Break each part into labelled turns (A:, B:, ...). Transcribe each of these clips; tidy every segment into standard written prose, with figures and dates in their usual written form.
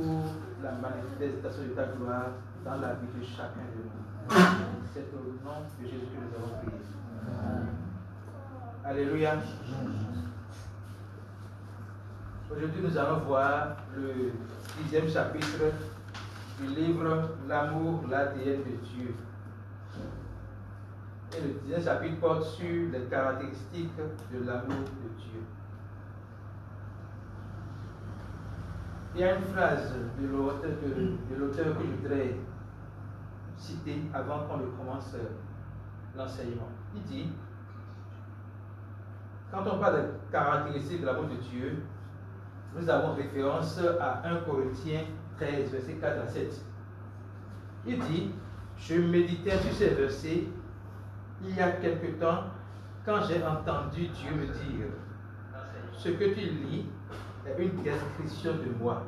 A: pour la manifestation de ta gloire dans la vie de chacun de nous. C'est au nom de Jésus que nous avons prié. Alléluia. Aujourd'hui, nous allons voir le 10e chapitre du livre L'amour, l'ADN de Dieu. Et le 10e chapitre porte sur les caractéristiques de l'amour de Dieu. Il y a une phrase de l'auteur que je voudrais citer avant qu'on ne commence l'enseignement. Il dit, quand on parle des caractéristiques de l'amour de Dieu, nous avons référence à 1 Corinthiens 13, versets 4 à 7. Il dit, je méditais sur ces versets il y a quelque temps quand j'ai entendu Dieu me dire, ce que tu lis est une description de moi.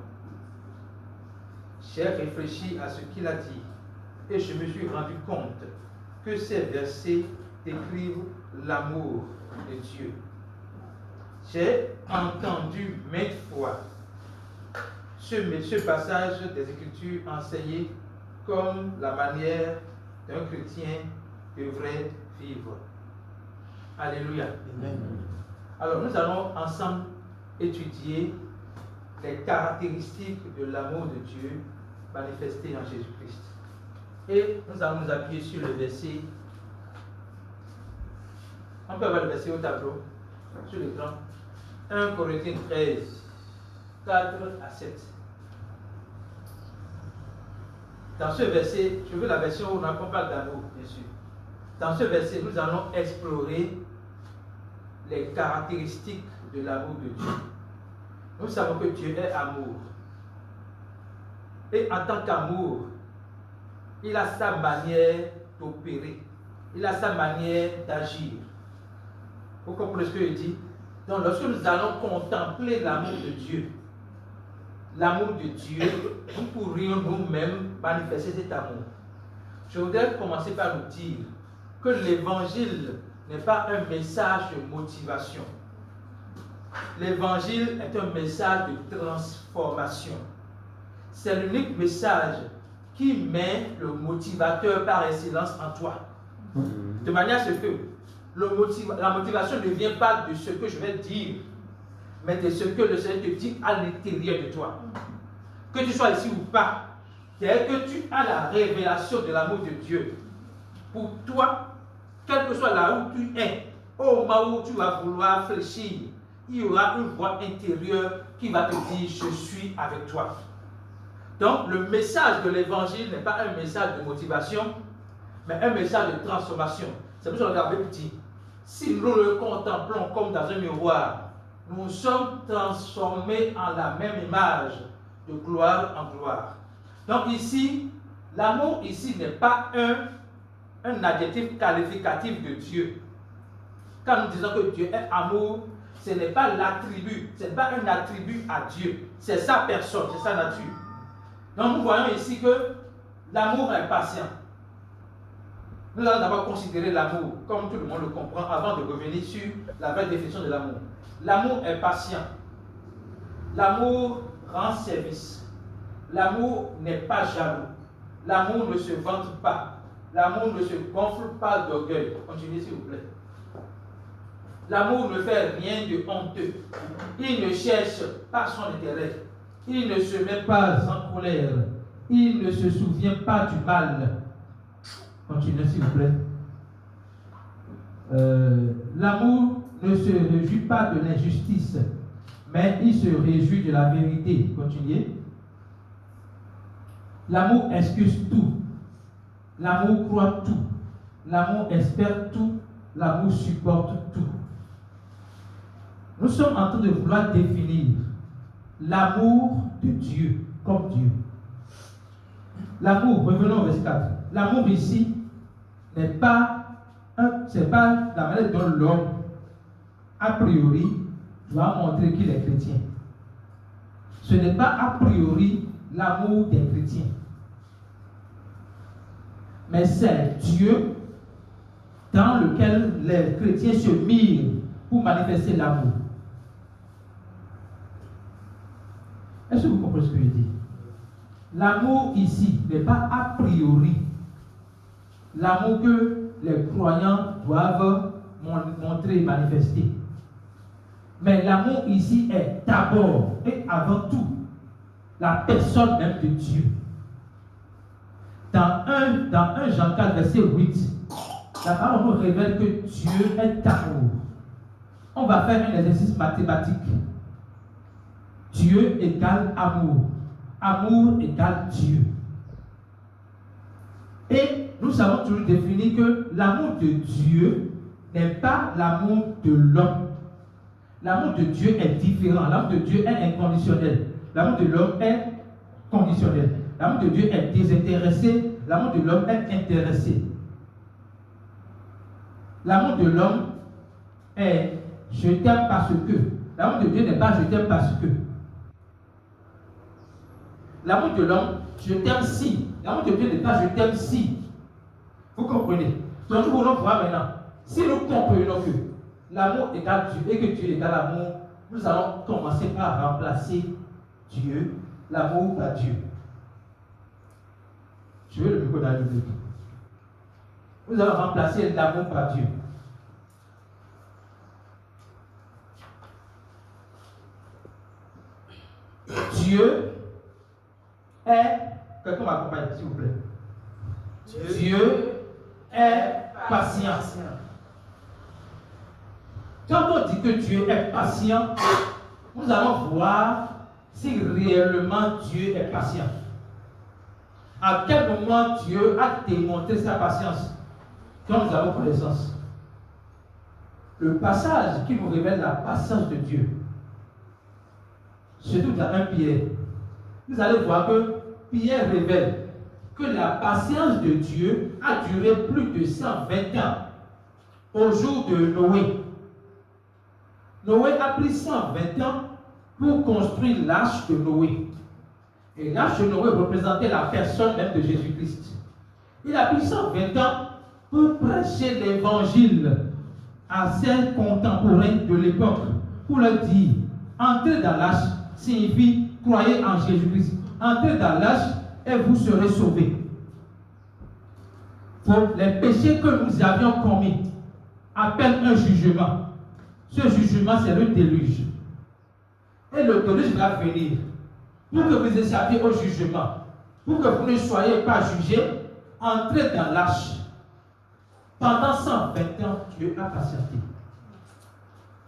A: J'ai réfléchi à ce qu'il a dit et je me suis rendu compte que ces versets décrivent l'amour de Dieu. J'ai entendu maintes fois ce passage des Écritures enseigné comme la manière d'un chrétien devrait vivre. Alléluia. Amen. Alors nous allons ensemble étudier les caractéristiques de l'amour de Dieu manifestées en Jésus-Christ. Et nous allons nous appuyer sur le verset. On peut avoir le verset au tableau, sur l'écran. 1 Corinthiens 13, 4 à 7. Dans ce verset, je veux la version où on parle d'amour, bien sûr. Dans ce verset, nous allons explorer les caractéristiques de l'amour de Dieu. Nous savons que Dieu est amour. Et en tant qu'amour, il a sa manière d'opérer. Il a sa manière d'agir. Vous comprenez ce que je dis? Donc, lorsque nous allons contempler l'amour de Dieu, nous pourrions nous-mêmes manifester cet amour. Je voudrais commencer par nous dire que l'évangile n'est pas un message de motivation. L'évangile est un message de transformation. C'est l'unique message qui met le motivateur par excellence en toi. De manière à ce que la motivation ne vient pas de ce que je vais dire, mais de ce que le Seigneur te dit à l'intérieur de toi. Que tu sois ici ou pas, dès que tu as la révélation de l'amour de Dieu, pour toi, quel que soit là où tu es, au moment où tu vas vouloir fléchir, il y aura une voix intérieure qui va te dire, je suis avec toi. Donc, le message de l'évangile n'est pas un message de motivation, mais un message de transformation. C'est pour ça que regardez petit. Si nous le contemplons comme dans un miroir, nous sommes transformés en la même image, de gloire en gloire. Donc ici, l'amour ici n'est pas un adjectif qualificatif de Dieu. Quand nous disons que Dieu est amour, ce n'est pas l'attribut, ce n'est pas un attribut à Dieu, c'est sa personne, c'est sa nature. Donc nous voyons ici que l'amour est patient. Nous allons d'abord considérer l'amour, comme tout le monde le comprend, avant de revenir sur la vraie définition de l'amour. L'amour est patient. L'amour rend service. L'amour n'est pas jaloux. L'amour ne se vante pas. L'amour ne se gonfle pas d'orgueil. Continuez s'il vous plaît. L'amour ne fait rien de honteux. Il ne cherche pas son intérêt. Il ne se met pas en colère. Il ne se souvient pas du mal. Continuez s'il vous plaît. L'amour ne se réjouit pas de l'injustice, mais il se réjouit de la vérité. Continuez. L'amour excuse tout. L'amour croit tout. L'amour espère tout. L'amour supporte tout. Nous sommes en train de vouloir définir l'amour de Dieu comme Dieu. L'amour, revenons au verset 4. L'amour ici n'est pas c'est pas la manière dont l'homme, a priori, doit montrer qu'il est chrétien. Ce n'est pas a priori l'amour des chrétiens. Mais c'est Dieu dans lequel les chrétiens se mirent pour manifester l'amour. Est-ce que vous comprenez ce que je dis?
B: L'amour ici n'est pas a priori l'amour que les croyants doivent montrer et manifester. Mais l'amour ici est d'abord et avant tout la personne même de Dieu. Dans 1 Jean 4, verset 8, la parole nous révèle que Dieu est amour. On va faire un exercice mathématique. Dieu égale amour. Amour égale Dieu. Et nous avons toujours défini que l'amour de Dieu n'est pas l'amour de l'homme. L'amour de Dieu est différent. L'amour de Dieu est inconditionnel. L'amour de l'homme est conditionnel. L'amour de Dieu est désintéressé. L'amour de l'homme est intéressé. L'amour de l'homme est je t'aime parce que. L'amour de Dieu n'est pas je t'aime parce que. L'amour de l'homme, je t'aime si. L'amour de Dieu n'est pas je t'aime si. Vous comprenez? Donc nous voulons voir maintenant. Si nous comprenons que l'amour égale Dieu et que Dieu égale l'amour, nous allons commencer par remplacer Dieu, l'amour par Dieu. Je veux le micro dans le public. Nous allons remplacer l'amour par Dieu. Dieu est, quelqu'un m'accompagne s'il vous plaît. Dieu est patient. Quand on dit que Dieu est patient, nous allons voir si réellement Dieu est patient. À quel moment Dieu a démontré sa patience? Quand nous avons connaissance. Le passage qui nous révèle la patience de Dieu, surtout dans 1 Pierre, vous allez voir que Pierre révèle que la patience de Dieu a duré plus de 120 ans au jour de Noé. Noé a pris 120 ans pour construire l'arche de Noé. Et l'arche de Noé représentait la personne même de Jésus-Christ. Il a pris 120 ans pour prêcher l'évangile à ses contemporains de l'époque, pour leur dire, entrez dans l'arche signifie croyez en Jésus-Christ. Entrez dans l'arche et vous serez sauvés. Pour les péchés que nous avions commis appellent un jugement. Ce jugement, c'est le déluge. Et le déluge va venir pour que vous échappiez au jugement, pour que vous ne soyez pas jugés. Entrez dans l'arche. Pendant 120 ans, Dieu a patienté.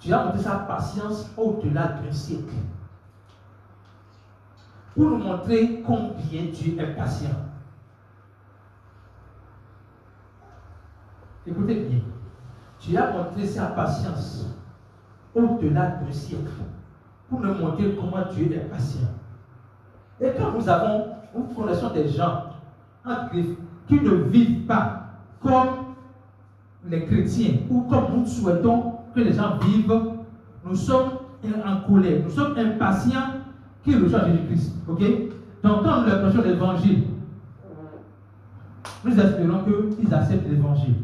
B: Dieu a montré sa patience au-delà d'un siècle. Pour nous montrer combien Dieu est patient. Écoutez bien. Dieu a montré sa patience au-delà d'un siècle. Pour nous montrer comment Dieu est patient. Et quand nous connaissons des gens qui ne vivent pas comme les chrétiens ou comme nous souhaitons que les gens vivent, nous sommes en colère, nous sommes impatients qu'ils reçoivent Jésus-Christ. Ok? Donc quand nous leur prêchons l'évangile, nous espérons qu'ils acceptent l'évangile.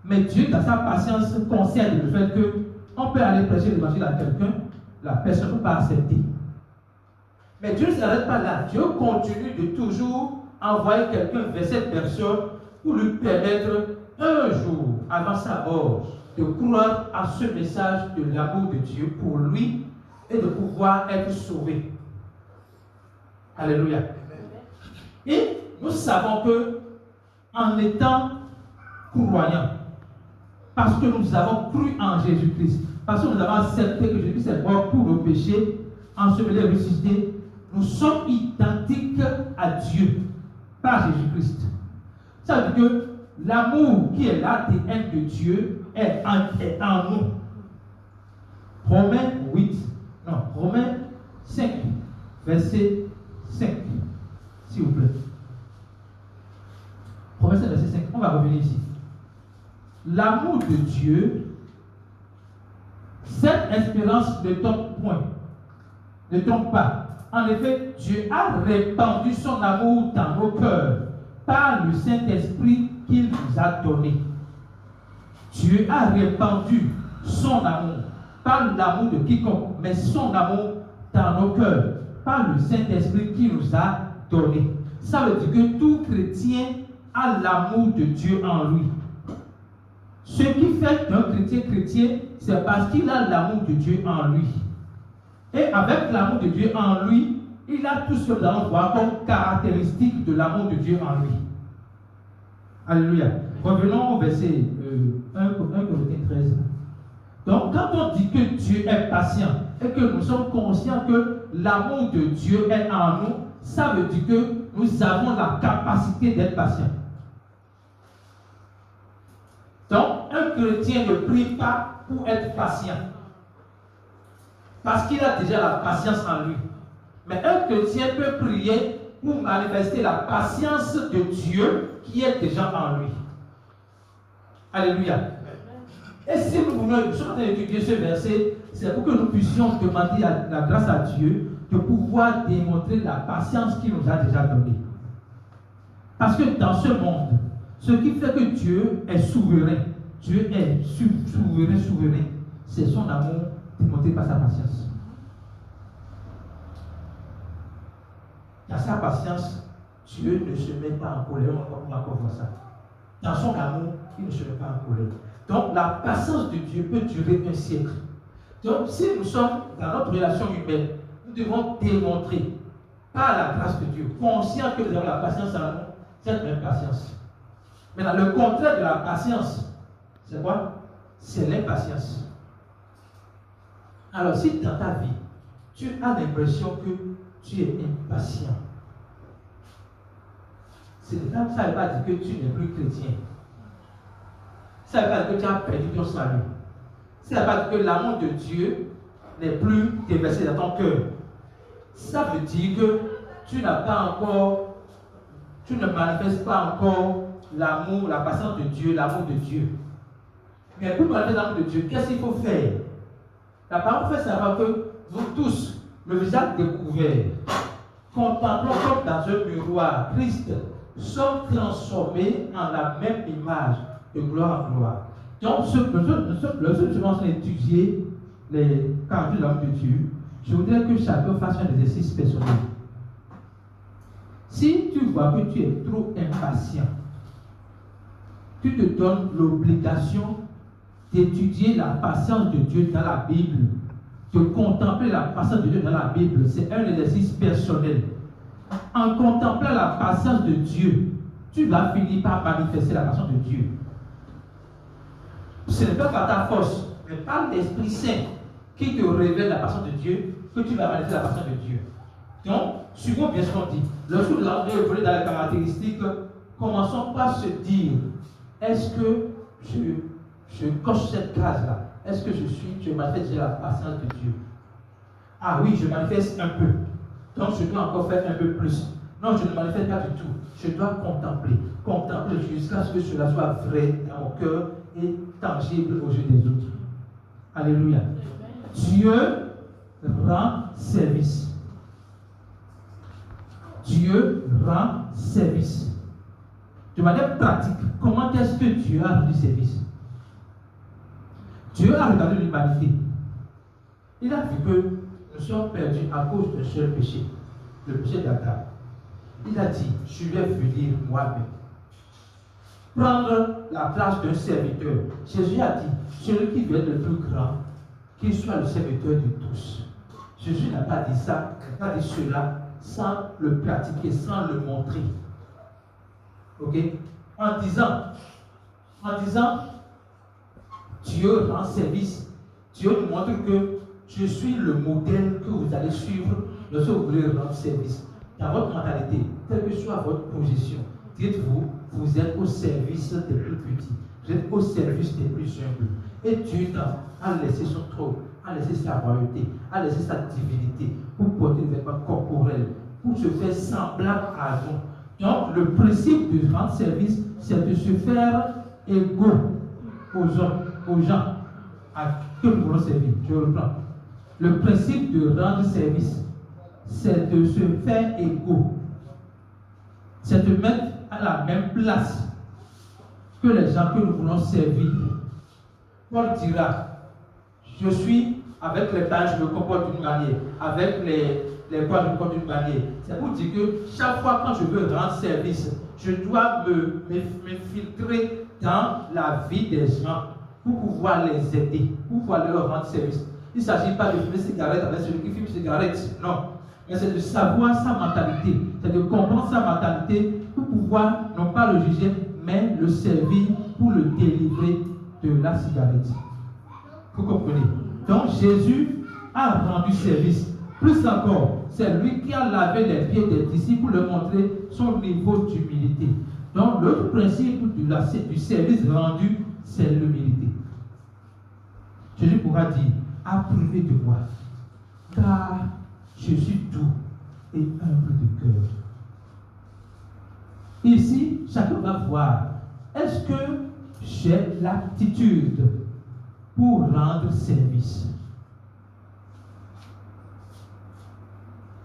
B: Mais Dieu, dans sa patience, concède le fait qu'on peut aller prêcher l'évangile à quelqu'un, la personne ne peut pas accepter. Mais Dieu ne s'arrête pas là. Dieu continue de toujours envoyer quelqu'un vers cette personne pour lui permettre un jour, avant sa mort, de croire à ce message de l'amour de Dieu pour lui et de pouvoir être sauvé. Alléluia. Et nous savons que, en étant croyants, parce que nous avons cru en Jésus-Christ, parce que nous avons accepté que Jésus-Christ est mort pour nos péchés, enseveli et ressuscité, nous sommes identiques à Dieu par Jésus-Christ. Ça veut dire que l'amour qui est l'ADN de Dieu est en nous. Romains 5, verset 5, s'il vous plaît. Romains 5, verset 5, on va revenir ici. L'amour de Dieu, cette espérance ne tombe point, ne tombe pas. En effet, Dieu a répandu son amour dans nos cœurs par le Saint-Esprit qu'il nous a donné. Dieu a répandu son amour, pas l'amour de quiconque, mais son amour dans nos cœurs, par le Saint-Esprit qu'il nous a donné. Ça veut dire que tout chrétien a l'amour de Dieu en lui. Ce qui fait qu'un chrétien, c'est parce qu'il a l'amour de Dieu en lui. Et avec l'amour de Dieu en lui, il a tout ce que nous allons voir comme caractéristique de l'amour de Dieu en lui. Alléluia. Revenons au verset 1 Corinthiens 13. Donc, quand on dit que Dieu est patient et que nous sommes conscients que l'amour de Dieu est en nous, ça veut dire que nous avons la capacité d'être patients. Donc, un chrétien ne prie pas pour être patient, parce qu'il a déjà la patience en lui. Mais un chrétien peut prier pour manifester la patience de Dieu qui est déjà en lui. Alléluia. Et si nous voulons étudier ce verset, c'est pour que nous puissions demander la grâce à Dieu de pouvoir démontrer la patience qu'il nous a déjà donnée. Parce que dans ce monde, ce qui fait que Dieu est souverain, souverain, c'est son amour démontré par sa patience. Dans sa patience, Dieu ne se met pas en colère, on va encore voir ça. Dans son amour, il ne se met pas en colère. Donc la patience de Dieu peut durer un siècle. Donc si nous sommes dans notre relation humaine, nous devons démontrer par la grâce de Dieu, conscient que nous avons la patience en nous, cette même patience. Maintenant, le contraire de la patience, c'est quoi? C'est l'impatience. Alors si dans ta vie, tu as l'impression que tu es impatient, ça ne veut pas dire que tu n'es plus chrétien. Ça ne veut pas dire que tu as perdu ton salut. Ça ne veut pas dire que l'amour de Dieu n'est plus déversé dans ton cœur. Ça veut dire que tu ne manifestes pas encore l'amour, la patience de Dieu, l'amour de Dieu. Mais pour manifester l'amour de Dieu, qu'est-ce qu'il faut faire? La parole fait savoir que nous tous, le visage découvert, contemplant comme dans un miroir Christ, sommes transformés en la même image de gloire en gloire. Donc, le seul semence d'étudier les caractères de l'homme de Dieu, je voudrais que chacun fasse un exercice personnel. Si tu vois que tu es trop impatient, tu te donnes l'obligation d'étudier la patience de Dieu dans la Bible, de contempler la patience de Dieu dans la Bible. C'est un exercice personnel. En contemplant la patience de Dieu, tu vas finir par manifester la patience de Dieu. Ce n'est pas par ta force, mais par l'Esprit Saint qui te révèle la patience de Dieu que tu vas manifester la patience de Dieu. Donc, suivons bien ce qu'on dit. Lorsque nous allons évoluer dans les caractéristiques, commençons par se dire, est-ce que je coche cette case-là? Est-ce que je manifeste la patience de Dieu? Ah oui, je manifeste un peu. Donc je dois encore faire un peu plus. Non, je ne manifeste pas du tout. Je dois contempler jusqu'à ce que cela soit vrai dans mon cœur et tangible aux yeux des autres. Alléluia. Dieu rend service. Dieu rend service. De manière pratique, comment est-ce que Dieu a rendu service? Dieu a regardé l'humanité. Il a vu que nous sommes perdus à cause d'un seul péché, le péché d'Adam. Il a dit, je vais venir moi-même prendre la place d'un serviteur. Jésus a dit, celui qui veut être le plus grand, qu'il soit le serviteur de tous. Jésus n'a pas dit ça, n'a pas dit cela sans le pratiquer, sans le montrer. Ok? En disant, Dieu rend service. Dieu nous montre que je suis le modèle que vous allez suivre lorsque vous voulez rendre service. Dans votre mentalité, quelle que soit votre position, dites-vous, vous êtes au service des plus petits. Vous êtes au service des plus humbles. Et Dieu a laissé son trône, a laissé sa royauté, a laissé sa divinité pour porter des vêtements corporels, pour se faire semblable à nous. Donc, le principe de rendre service, c'est de se faire égaux aux hommes, aux gens à qui nous voulons servir. Je reprends. Le principe de rendre service, c'est de se faire égaux. C'est de mettre à la même place que les gens que nous voulons servir. Paul dira, je suis avec les païens, je me comporte d'une manière. Avec les poids de compte d'une manière. C'est pour dire que chaque fois quand je veux rendre service, je dois m'infiltrer dans la vie des gens pour pouvoir les aider, pour pouvoir leur rendre service. Il ne s'agit pas de fumer cigarette avec celui qui fume cigarette, non. Mais c'est de savoir sa mentalité, c'est de comprendre sa mentalité pour pouvoir non pas le juger, mais le servir pour le délivrer de la cigarette. Vous comprenez? Donc Jésus a rendu service. Plus encore, c'est lui qui a lavé les pieds des disciples pour leur montrer son niveau d'humilité. Donc l'autre principe du service rendu, c'est l'humilité. Jésus pourra dire, approuvez de moi, car je suis doux et humble de cœur. Ici, chacun va voir, est-ce que j'ai l'aptitude pour rendre service?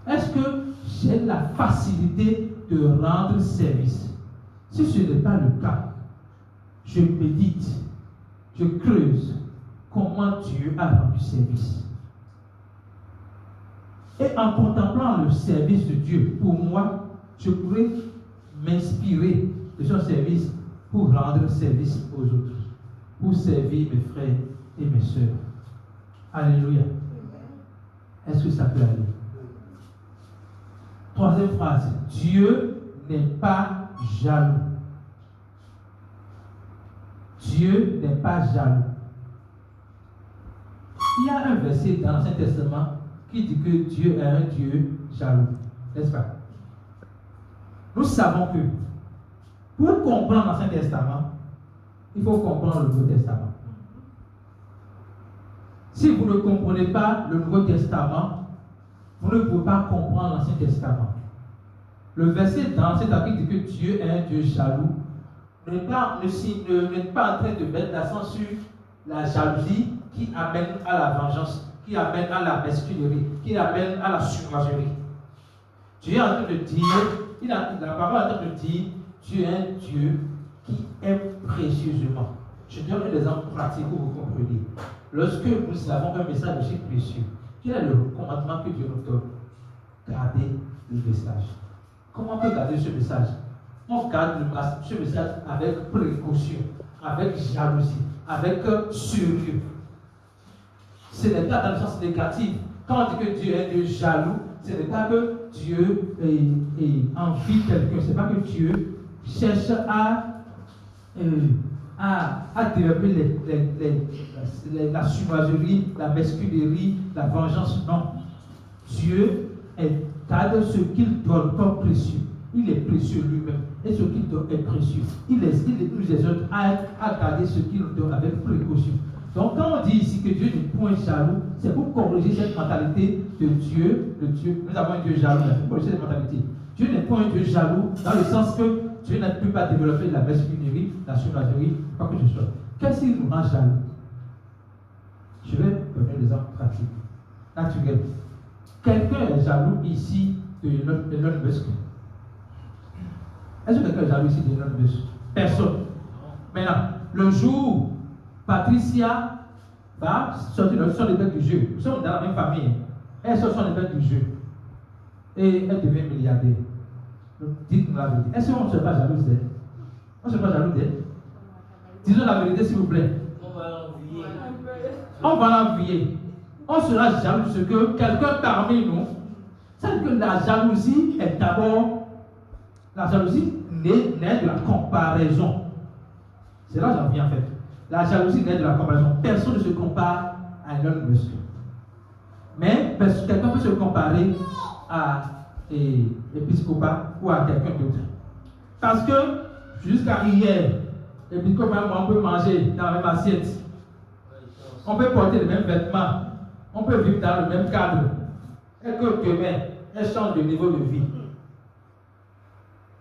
B: Est-ce que j'ai la facilité de rendre service? Si ce n'est pas le cas, je médite, je creuse comment Dieu a rendu service. Et en contemplant le service de Dieu, pour moi, je pourrais m'inspirer de son service pour rendre service aux autres, pour servir mes frères et mes sœurs. Alléluia. Est-ce que ça peut aller? Troisième phrase, Dieu n'est pas jaloux. Dieu n'est pas jaloux. Il y a un verset dans l'Ancien Testament qui dit que Dieu est un Dieu jaloux. N'est-ce pas? Nous savons que pour comprendre l'Ancien Testament, il faut comprendre le Nouveau Testament. Si vous ne comprenez pas le Nouveau Testament, vous ne pouvez pas comprendre l'Ancien Testament. Le verset dans l'Ancien Testament dit que Dieu est un Dieu jaloux. Vous n'êtes pas en train de mettre l'accent sur la jalousie qui amène à la vengeance, qui amène à la mesquinerie, qui amène à la surmagerie. Dieu est en train de dire, la parole est en train de dire, Dieu est un Dieu qui aime précieusement. Je donne un exemple pratique pour vous compreniez. Lorsque nous avons un message aussi précieux, quel est le commandement que Dieu nous donne? Gardez le message. Comment on peut garder ce message? On garde ce message avec précaution, avec jalousie, avec sérieux. Ce n'est pas dans le sens négatif. Quand on dit que Dieu est Dieu jaloux, ce n'est pas que Dieu envie quelqu'un, ce n'est pas que Dieu cherche à développer la surmagerie, la mesquinerie, la vengeance. Non. Dieu garde ce qu'il donne comme précieux. Il est précieux lui-même. Et ce qu'il donne est précieux. Il nous exhorte à garder ce qu'il nous donne avec précaution. Donc quand on dit ici que Dieu n'est point jaloux, c'est pour corriger cette mentalité de Dieu. Nous avons un Dieu jaloux, pour corriger cette mentalité. Dieu n'est pas un Dieu jaloux dans le sens que Dieu ne peut pas développer la mesquinerie, la surmagerie, quoi que ce soit. Qu'est-ce qui nous rend jaloux? Je vais donner des exemples pratiques, naturels. Quelqu'un est jaloux ici de Elon Musk. Est-ce que quelqu'un est jaloux ici de Elon Musk? Personne. Maintenant, le jour Patricia va sortir le son des bêtes du jeu. Nous sommes dans la même famille. Elle sort son bêtes du jeu. Et elle devient milliardaire. Donc, dites-nous la vérité. Est-ce qu'on ne serait pas jaloux d'elle? On ne serait pas jaloux d'elle? Disons la vérité, s'il vous plaît. On va l'envier. On sera jaloux de ce que quelqu'un parmi nous. C'est que la jalousie est d'abord. La jalousie naît de la comparaison. C'est là que j'en viens en fait. La jalousie naît de la comparaison. Personne ne se compare à Elon Musk. Mais quelqu'un peut se comparer à Episcopat ou à quelqu'un d'autre. Parce que jusqu'à hier, Episcopat, on peut manger dans la même assiette. On peut porter les mêmes vêtements. On peut vivre dans le même cadre. Et que demain, elle change de niveau de vie.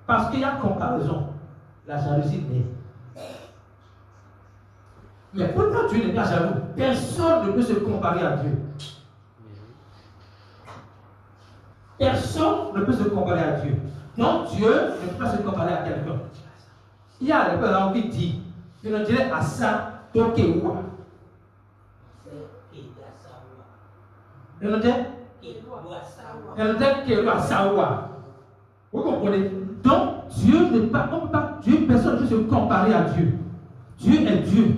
B: Parce qu'il y a comparaison. La jalousie naît. Mais pourquoi Dieu n'est pas jaloux? Personne ne peut se comparer à Dieu. Personne ne peut se comparer à Dieu. Donc Dieu ne peut pas se comparer à quelqu'un. Il y a des personnes qui disent, je ne dirais à ça, Tokewa. Je ne dirais Elle est qu'elle à savoir. Vous comprenez? Donc, Dieu n'est pas, personne ne peut se comparer à Dieu. Dieu est Dieu.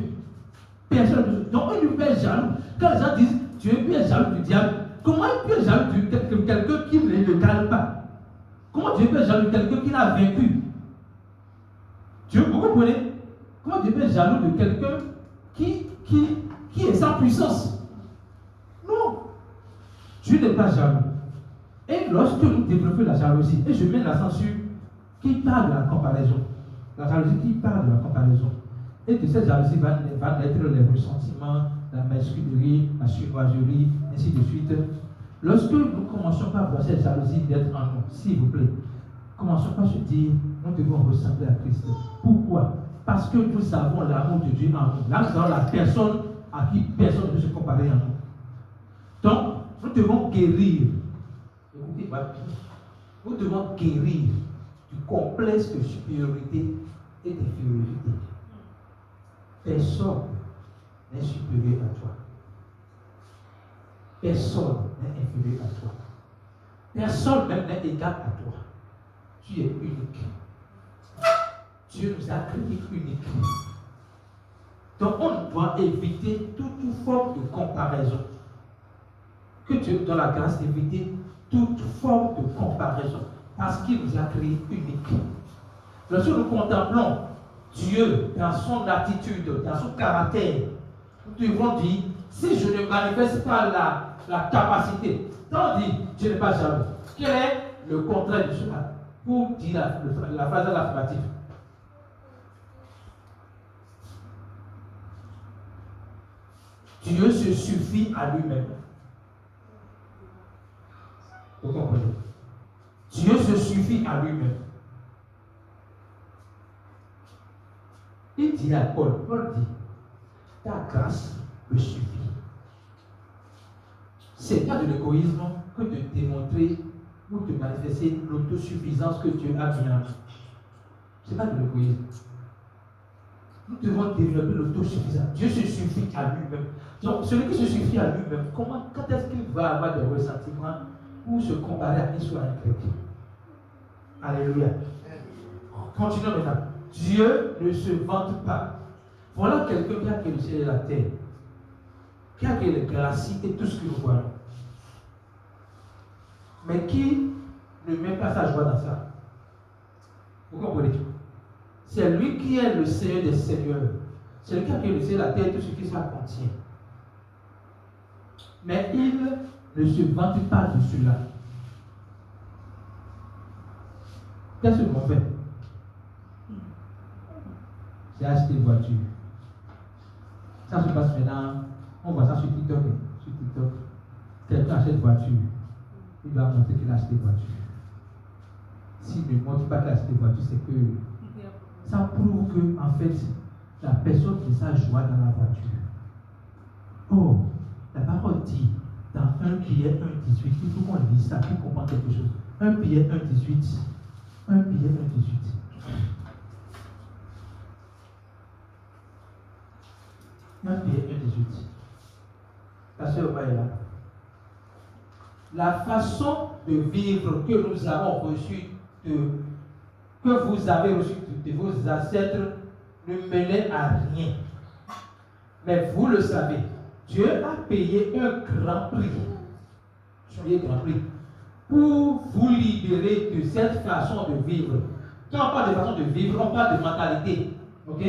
B: Personne ne peut. Donc, on lui fait jaloux. Quand les gens disent Dieu est jaloux du diable, comment il peut être jaloux de quelqu'un qui ne le gagne pas? Comment Dieu peut être jaloux de quelqu'un qui l'a vaincu? Dieu, vous comprenez? Comment Dieu peut être jaloux de quelqu'un qui est sans puissance? Non. Dieu n'est pas jaloux. Et lorsque nous développons la jalousie, et je mets l'accent sur qui parle de la comparaison, la jalousie qui parle de la comparaison, et de cette jalousie va naître les ressentiments, la mesquinerie, la survoiserie, ainsi de suite. Lorsque nous commençons par voir cette jalousie d'être en nous, s'il vous plaît, commençons par se dire, nous devons ressembler à Christ. Pourquoi? Parce que nous avons l'amour de Dieu en nous. Là, nous avons la personne à qui personne ne peut se comparer en nous. Donc, nous devons guérir. Écoutez, nous devons guérir du complexe de supériorité et d'infériorité. Personne n'est supérieur à toi. Personne n'est inférieur à toi. Personne même n'est égal à toi. Tu es unique. Dieu nous a créés uniques. Donc on doit éviter toute forme de comparaison. Que Dieu nous donne la grâce d'éviter toute forme de comparaison. Parce qu'il nous a créés uniques. Lorsque nous contemplons Dieu dans son attitude, dans son caractère, nous devons dire, si je ne manifeste pas la capacité, tant dit, je n'ai pas jaloux. Quel est le contraire de cela? Pour dire la phrase de l'affirmative. Dieu se suffit à lui-même. Vous comprenez? Dieu se suffit à lui-même. Il dit à Paul dit, ta grâce me suffit. C'est pas de l'égoïsme que de démontrer ou de manifester l'autosuffisance que Dieu a mis en nous. Ce n'est pas de l'égoïsme. Nous devons développer l'autosuffisance. Dieu se suffit à lui-même. Donc, celui qui se suffit à lui-même, quand est-ce qu'il va avoir des ressentiments ou se comparer à qui soit un chrétien? Alléluia. Continuons maintenant. Dieu ne se vante pas. Voilà quelqu'un qui a créé le ciel et la terre, qui a créé les galaxies et tout ce que nous voyons, mais qui ne met pas sa joie dans ça. Vous comprenez? C'est lui qui est le Seigneur des Seigneurs. C'est lui qui a créé le ciel et la terre et tout ce qui ça contient. Mais il ne se vante pas de cela. Qu'est-ce qu'on fait? J'ai acheté une voiture. Ça se passe maintenant. On voit ça sur TikTok. Quelqu'un achète une voiture. Il va montrer qu'il a acheté une voiture. S'il ne montre pas qu'il a acheté une voiture, c'est que ça prouve que, en fait, la personne fait sa joie dans la voiture. Oh, la parole dit dans 1 Pierre 1,18, il faut qu'on lise ça pour comprendre quelque chose. 1 Pierre 1,18. 1 Pierre 1,18. La sœur va là. La façon de vivre que nous avons reçue, que vous avez reçue de vos ancêtres, ne menait à rien. Mais vous le savez, Dieu a payé un grand prix. Pour vous libérer de cette façon de vivre. Quand on parle de façon de vivre, on parle de mentalité. Ok?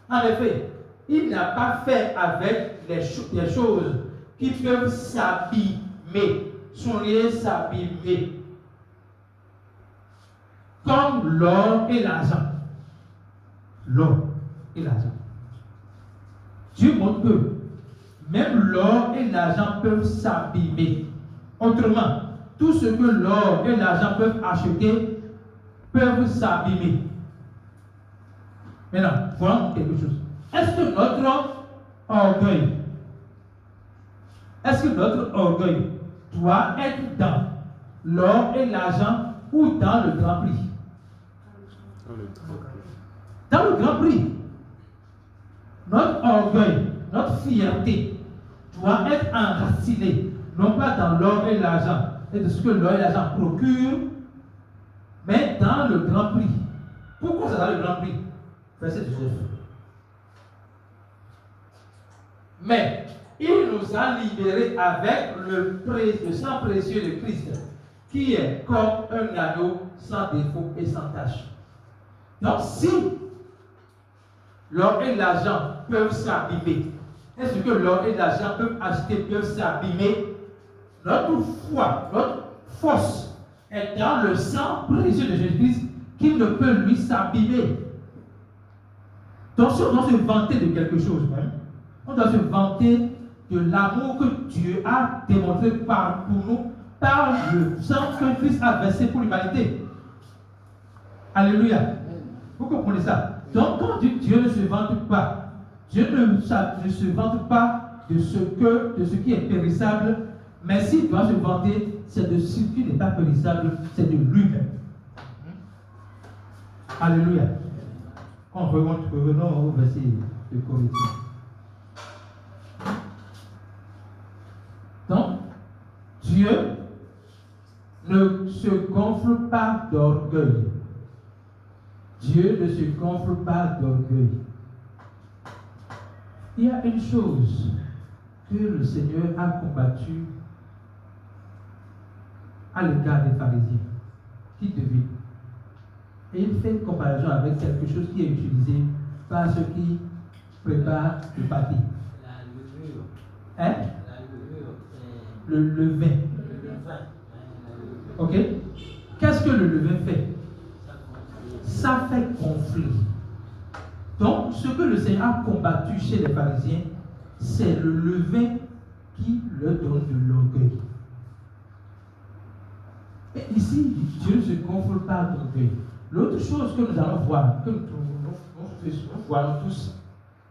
B: En effet, il n'a pas fait avec des choses qui peuvent s'abîmer, s'abîmer, comme l'or et l'argent. L'or et l'argent. Dieu montre que même l'or et l'argent peuvent s'abîmer. Autrement, tout ce que l'or et l'argent peuvent acheter peuvent s'abîmer. Maintenant, voilà quelque chose. Est-ce que notre orgueil doit être dans l'or et l'argent ou dans le grand prix? Dans le grand prix. Notre orgueil, notre fierté doit être enracinée, non pas dans l'or et l'argent, et de ce que l'or et l'argent procurent, mais dans le grand prix. Pourquoi c'est dans le grand prix? Verset 19. Mais il nous a libérés avec le sang précieux de Christ, qui est comme un agneau sans défaut et sans tache. Donc si l'or et l'argent peuvent s'abîmer, est-ce que l'or et l'argent peuvent s'abîmer? Notre foi, notre force est dans le sang précieux de Jésus-Christ qui ne peut lui s'abîmer. Donc si on doit se vanter de quelque chose, même, on doit se vanter de l'amour que Dieu a démontré pour nous par le sang que Christ a versé pour l'humanité. Alléluia. Vous comprenez ça? Donc quand Dieu ne se vante pas, Dieu ne se vante pas de ce qui est périssable, mais s'il doit se vanter, c'est de ce qui n'est pas périssable, c'est de lui-même. Alléluia. Revenons au verset de Corinthiens. Donc, Dieu ne se gonfle pas d'orgueil. Dieu ne se gonfle pas d'orgueil. Il y a une chose que le Seigneur a combattue à l'égard des pharisiens qui devinent. Et il fait une comparaison avec quelque chose qui est utilisé par ceux qui préparent le pâté.
A: La levure.
B: Hein?
A: La levure.
B: Le levain.
A: Le levain.
B: Ok? Qu'est-ce que le levain fait? Ça fait gonfler. Donc, ce que le Seigneur a combattu chez les pharisiens, c'est le levain qui leur donne de l'orgueil. Et ici, Dieu ne se gonfle pas d'orgueil. L'autre chose que nous allons voir, que nous voyons tous,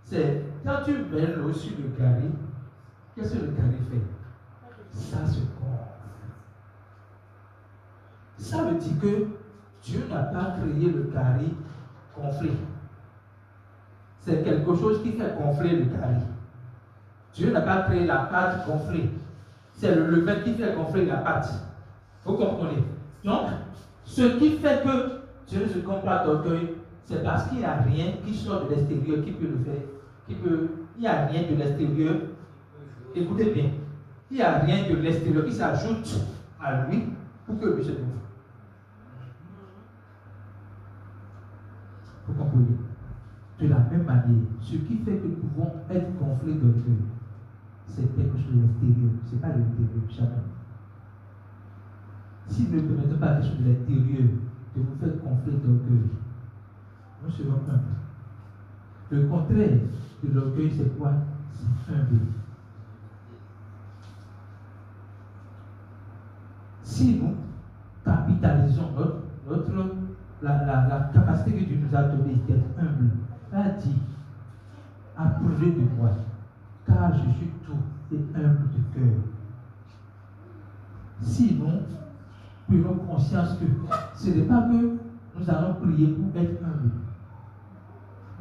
B: c'est quand tu mets l'eau sur le carré, qu'est-ce que le carré fait? Ça se gonfle. Ça veut dire que Dieu n'a pas créé le carré gonflé. C'est quelque chose qui fait gonfler le carré. Dieu n'a pas créé la pâte gonflée. C'est le levain qui fait gonfler la pâte. Vous comprenez? Donc, ce qui fait que Dieu ne se gonfle pas d'orgueil, c'est parce qu'il n'y a rien qui sort de l'extérieur qui peut le faire. Il n'y a rien de l'extérieur. Écoutez bien. Il n'y a rien de l'extérieur qui s'ajoute à lui pour que lui se gonfle. Vous comprenez? De la même manière, ce qui fait que nous pouvons être gonflés d'orgueil, c'est quelque chose de l'extérieur. Ce n'est pas de l'intérieur, jamais. Si nous ne permettons pas quelque chose de l'extérieur de vous faire gonfler d'orgueil, nous serons humbles. Le contraire de l'orgueil, c'est quoi? C'est humble. Si nous capitalisons la capacité que Dieu nous a donnée d'être humble, il a dit, apprenez de moi, car je suis tout et humble de cœur. Si nous prenons conscience que ce n'est pas que nous allons prier pour être humble,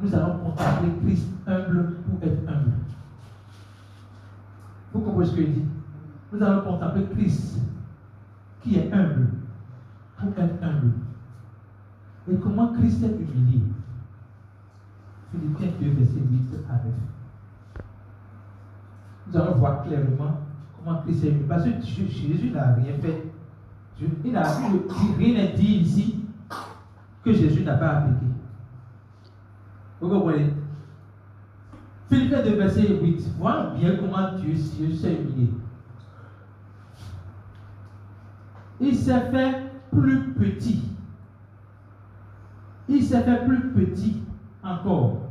B: nous allons contempler Christ humble pour être humble. Vous comprenez ce que je dis? Nous allons contempler Christ qui est humble pour être humble. Et comment Christ est humilié? Philippiens 2, verset 8 à 9. Nous allons voir clairement comment Christ est humilié. Parce que Jésus n'a rien fait. Il n'a rien n'est dit ici que Jésus n'a pas appliqué. Vous comprenez? Philippiens 2, verset 8. Voyons bien comment Jésus s'est humilié. Il s'est fait plus petit. Il s'est fait plus petit encore.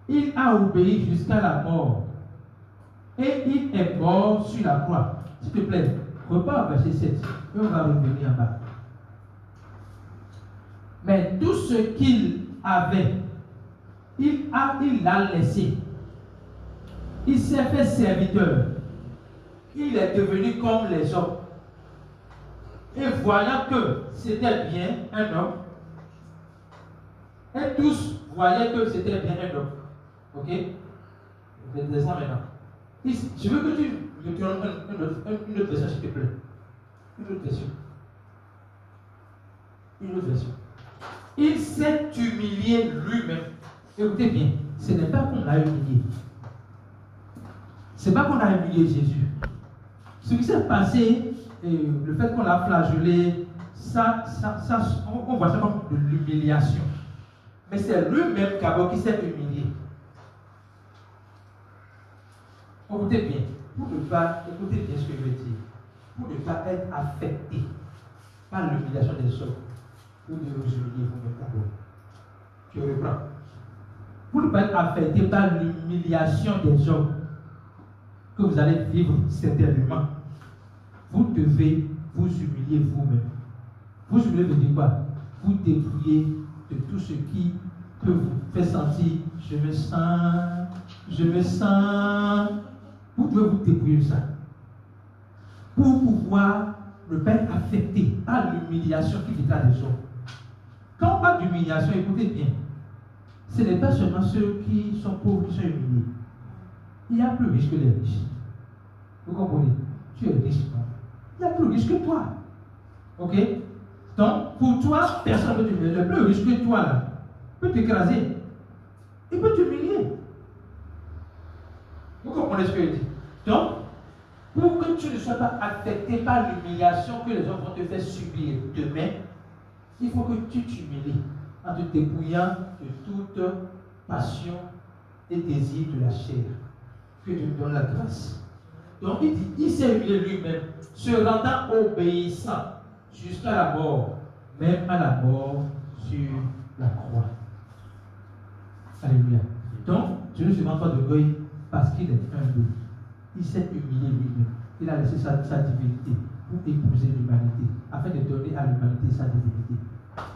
B: Il a obéi jusqu'à la mort. Et il est mort sur la croix. S'il te plaît, repars au verset 7. Et on va revenir en bas. Mais tout ce qu'il avait, il l'a laissé. Il s'est fait serviteur. Il est devenu comme les hommes. Et voyant que c'était bien un homme, et tous voyaient que c'était bien un homme. Ok? Je vais dire ça maintenant. Je veux que tu me donnes une autre version, s'il te plaît. Une autre version. Une autre version. Il s'est humilié lui-même. Écoutez bien, ce n'est pas qu'on l'a humilié. Ce n'est pas qu'on a humilié Jésus. Ce qui s'est passé, le fait qu'on l'a flagellé, on voit ça comme de l'humiliation. Mais c'est lui-même qui s'est humilié. Écoutez bien, écoutez bien ce que je veux dire. Pour ne pas être affecté par l'humiliation des hommes, ou de vous humilier vous-même d'abord. Je reprends. Pour ne pas être affecté par l'humiliation des hommes que vous allez vivre certainement, vous devez vous humilier vous-même. Vous humilier veut dire quoi? Vous dépouiller de tout ce qui peut vous faire sentir je me sens. Vous devez vous dépouiller de ça. Pour pouvoir ne pas être affecté par l'humiliation qui viendra des hommes. Quand on parle d'humiliation, écoutez bien, ce n'est pas seulement ceux qui sont pauvres qui sont humiliés. Il y a plus riche que les riches. Vous comprenez? Tu es riche, non? Il y a plus riche que toi. Ok? Donc, pour toi, personne ne peut t'humilier. Le plus riche que toi, là, peut t'écraser. Il peut t'humilier. Vous comprenez ce que je dis? Donc, pour que tu ne sois pas affecté par l'humiliation que les hommes vont te faire subir demain, il faut que tu t'humilies en te dépouillant de toute passion et désir de la chair. Que Dieu me donne la grâce. Donc il dit, il s'est humilié lui-même, se rendant obéissant jusqu'à la mort, même à la mort sur la croix. Alléluia. Donc, Dieu ne se vante pas d'orgueil parce qu'il est humble. Il s'est humilié lui-même. Il a laissé sa divinité pour épouser l'humanité, afin de donner à l'humanité sa divinité.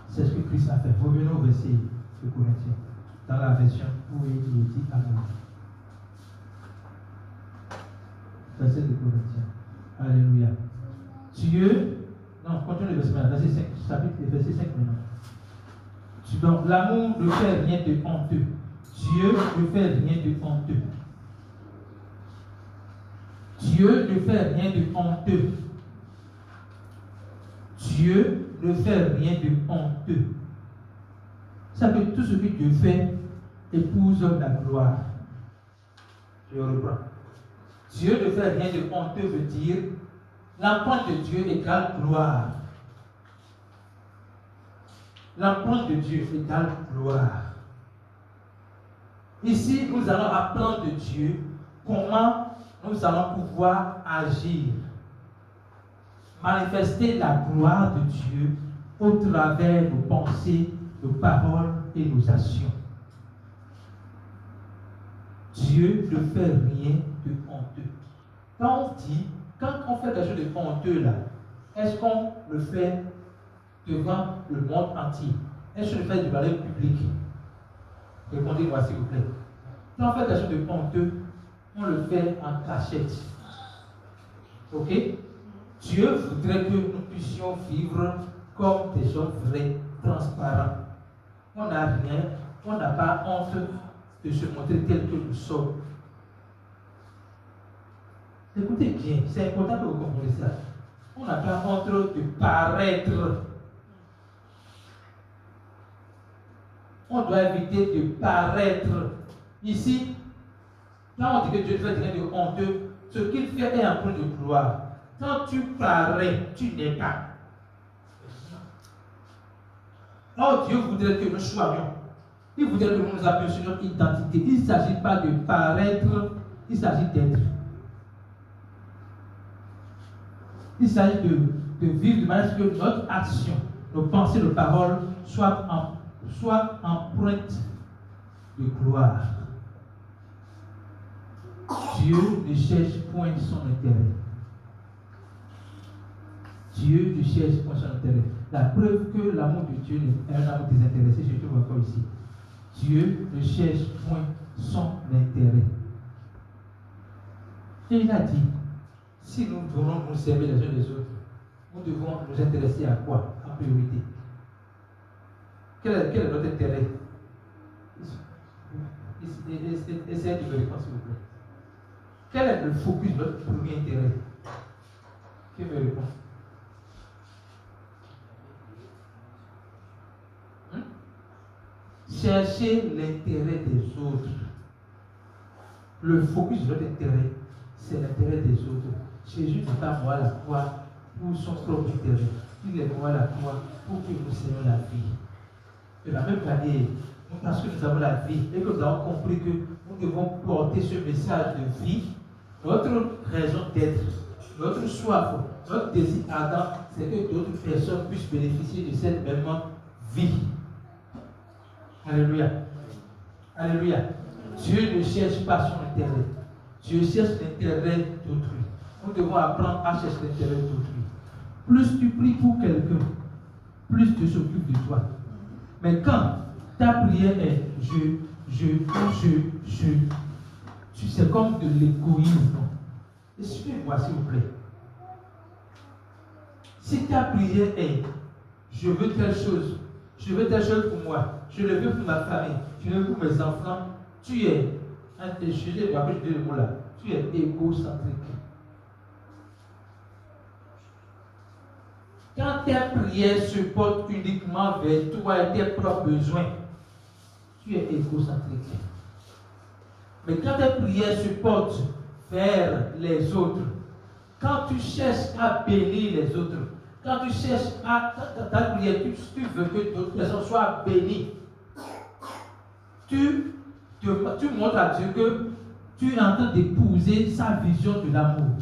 B: C'est ce que Christ a fait. Revenons au verset de Corinthiens, dans la version où il est dit amour. Verset de Corinthiens. Alléluia. Dieu, non, continue le verset 5, chapitre, verset 5 maintenant. Donc, l'amour ne fait rien de honteux. Dieu ne fait rien de honteux. Dieu ne fait rien de honteux. Dieu ne fait rien de honteux. Ça que tout ce que Dieu fait épouse la gloire. Je reprends. Dieu ne fait rien de honteux veut dire l'empreinte de Dieu égale gloire. L'empreinte de Dieu égale gloire. Ici, nous allons apprendre de Dieu comment nous allons pouvoir agir, manifester la gloire de Dieu au travers nos pensées, nos paroles et nos actions. Dieu ne fait rien de honteux. Quand on fait quelque chose de honteux là, est-ce qu'on le fait devant le monde entier? Est-ce qu'on le fait devant le public? Répondez-moi s'il vous plaît. Quand on fait quelque chose de honteux, on le fait en cachette. Ok? Dieu voudrait que nous puissions vivre comme des gens vrais, transparents. On n'a rien, on n'a pas honte de se montrer tel que nous sommes. Écoutez bien, c'est important que vous compreniez ça. On n'a pas honte de paraître. On doit éviter de paraître. Ici, quand on dit que Dieu fait rien de honteux, ce qu'il fait est un point de gloire. Quand tu parais, tu n'es pas. Oh, Dieu voudrait que nous soyons. Il voudrait que nous nous appelions sur notre identité. Il ne s'agit pas de paraître, il s'agit d'être. Il s'agit de vivre de manière que notre action, nos pensées, nos paroles soient empreintes de gloire. Dieu ne cherche point son intérêt. Dieu ne cherche point son intérêt. La preuve que l'amour de Dieu est un amour désintéressé, je trouve encore ici. Dieu ne cherche point son intérêt. Et il a dit, si nous voulons nous servir les uns les autres, nous devons nous intéresser à quoi en priorité? Quel est notre intérêt? Essayez de me répondre s'il vous plaît. Quel est le focus de notre premier intérêt? Qui me répond? chercher l'intérêt des autres. Le focus de notre intérêt, c'est l'intérêt des autres. Jésus n'est pas mort à la croix pour son propre intérêt. Il est mort à la croix pour que nous ayons la vie. De la même manière, parce que nous avons la vie et que nous avons compris que nous devons porter ce message de vie, notre raison d'être, notre soif, notre désir ardent, c'est que d'autres personnes puissent bénéficier de cette même vie. Alléluia. Alléluia. Dieu ne cherche pas son intérêt. Dieu cherche l'intérêt d'autrui. Nous devons apprendre à chercher l'intérêt d'autrui. Plus tu pries pour quelqu'un, plus tu s'occupes de toi. Mais quand ta prière est c'est comme de l'égoïsme. Suivez-moi s'il vous plaît. Si ta prière est je veux telle chose pour moi, je le veux pour ma famille, je le veux pour mes enfants, tu es, je dis le mot là, tu es égocentrique. Quand tes prières se portent uniquement vers toi et tes propres besoins, tu es égocentrique. Mais quand tes prières se portent vers les autres, quand tu cherches à bénir les autres, quand tu cherches à ta prière, tu veux que d'autres personnes soient bénies, tu montres à Dieu que tu es en train d'épouser sa vision de l'amour.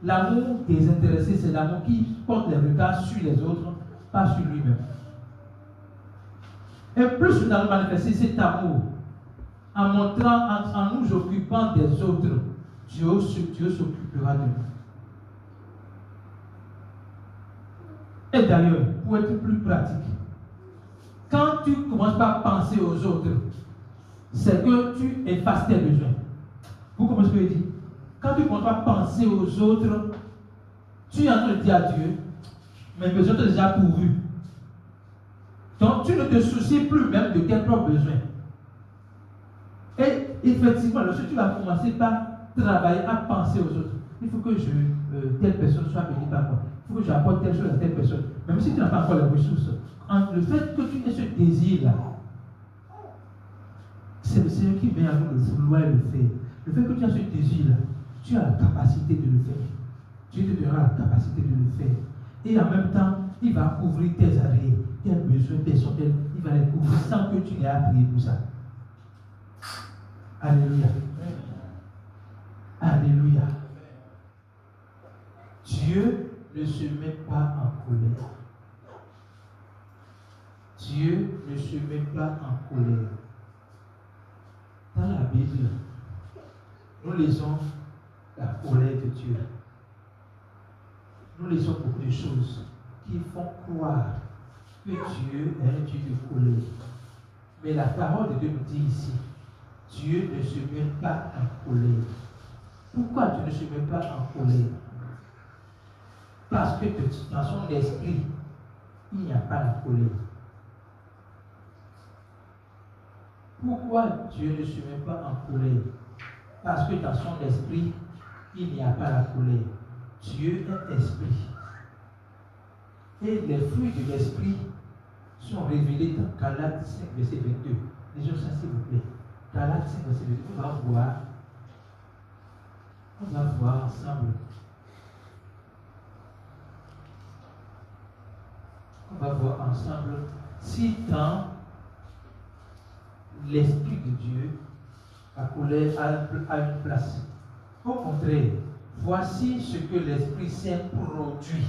B: L'amour désintéressé, c'est l'amour qui porte les regards sur les autres, pas sur lui-même. Et plus nous allons manifester cet amour, en montrant, en nous occupant des autres, Dieu s'occupera de nous. Et d'ailleurs, pour être plus pratique, quand tu commences par penser aux autres, c'est que tu effaces tes besoins. Vous comprenez ce que je dis? Quand tu commences par penser aux autres, tu es en train de dire à Dieu, mes besoins sont déjà pourvus. Donc tu ne te soucies plus même de tes propres besoins. Et effectivement, lorsque tu vas commencer par travailler à penser aux autres, il faut que telle personne soit bénie par moi. Il faut que j'apporte telle chose à telle personne. Même si tu n'as pas encore les ressources, le fait que tu aies ce désir-là, c'est le Seigneur qui vient à nous le vouloir et le faire. Le fait que tu as ce désir-là, tu as la capacité de le faire. Dieu te donnera la capacité de le faire. Et en même temps, il va couvrir tes arrêts, tes besoins personnels, il va les couvrir sans que tu n'aies à prier pour ça. Alléluia. Alléluia. Dieu ne se met pas en colère. Dieu ne se met pas en colère. Dans la Bible, nous lisons la colère de Dieu. Nous lisons beaucoup de choses qui font croire que Dieu est un Dieu de colère. Mais la parole de Dieu nous dit ici, Dieu ne se met pas en colère. Pourquoi Dieu ne se met pas en colère? Parce que dans son esprit, il n'y a pas la colère. Pourquoi Dieu ne se met pas en colère? Parce que dans son esprit, il n'y a pas la colère. Dieu est esprit. Et les fruits de l'esprit sont révélés dans Galates 5, verset 22. Lisons ça s'il vous plaît. Galates 5, verset 22. On va voir ensemble. On va voir ensemble si dans l'esprit de Dieu, la colère a une place. Au contraire, voici ce que l'Esprit Saint produit.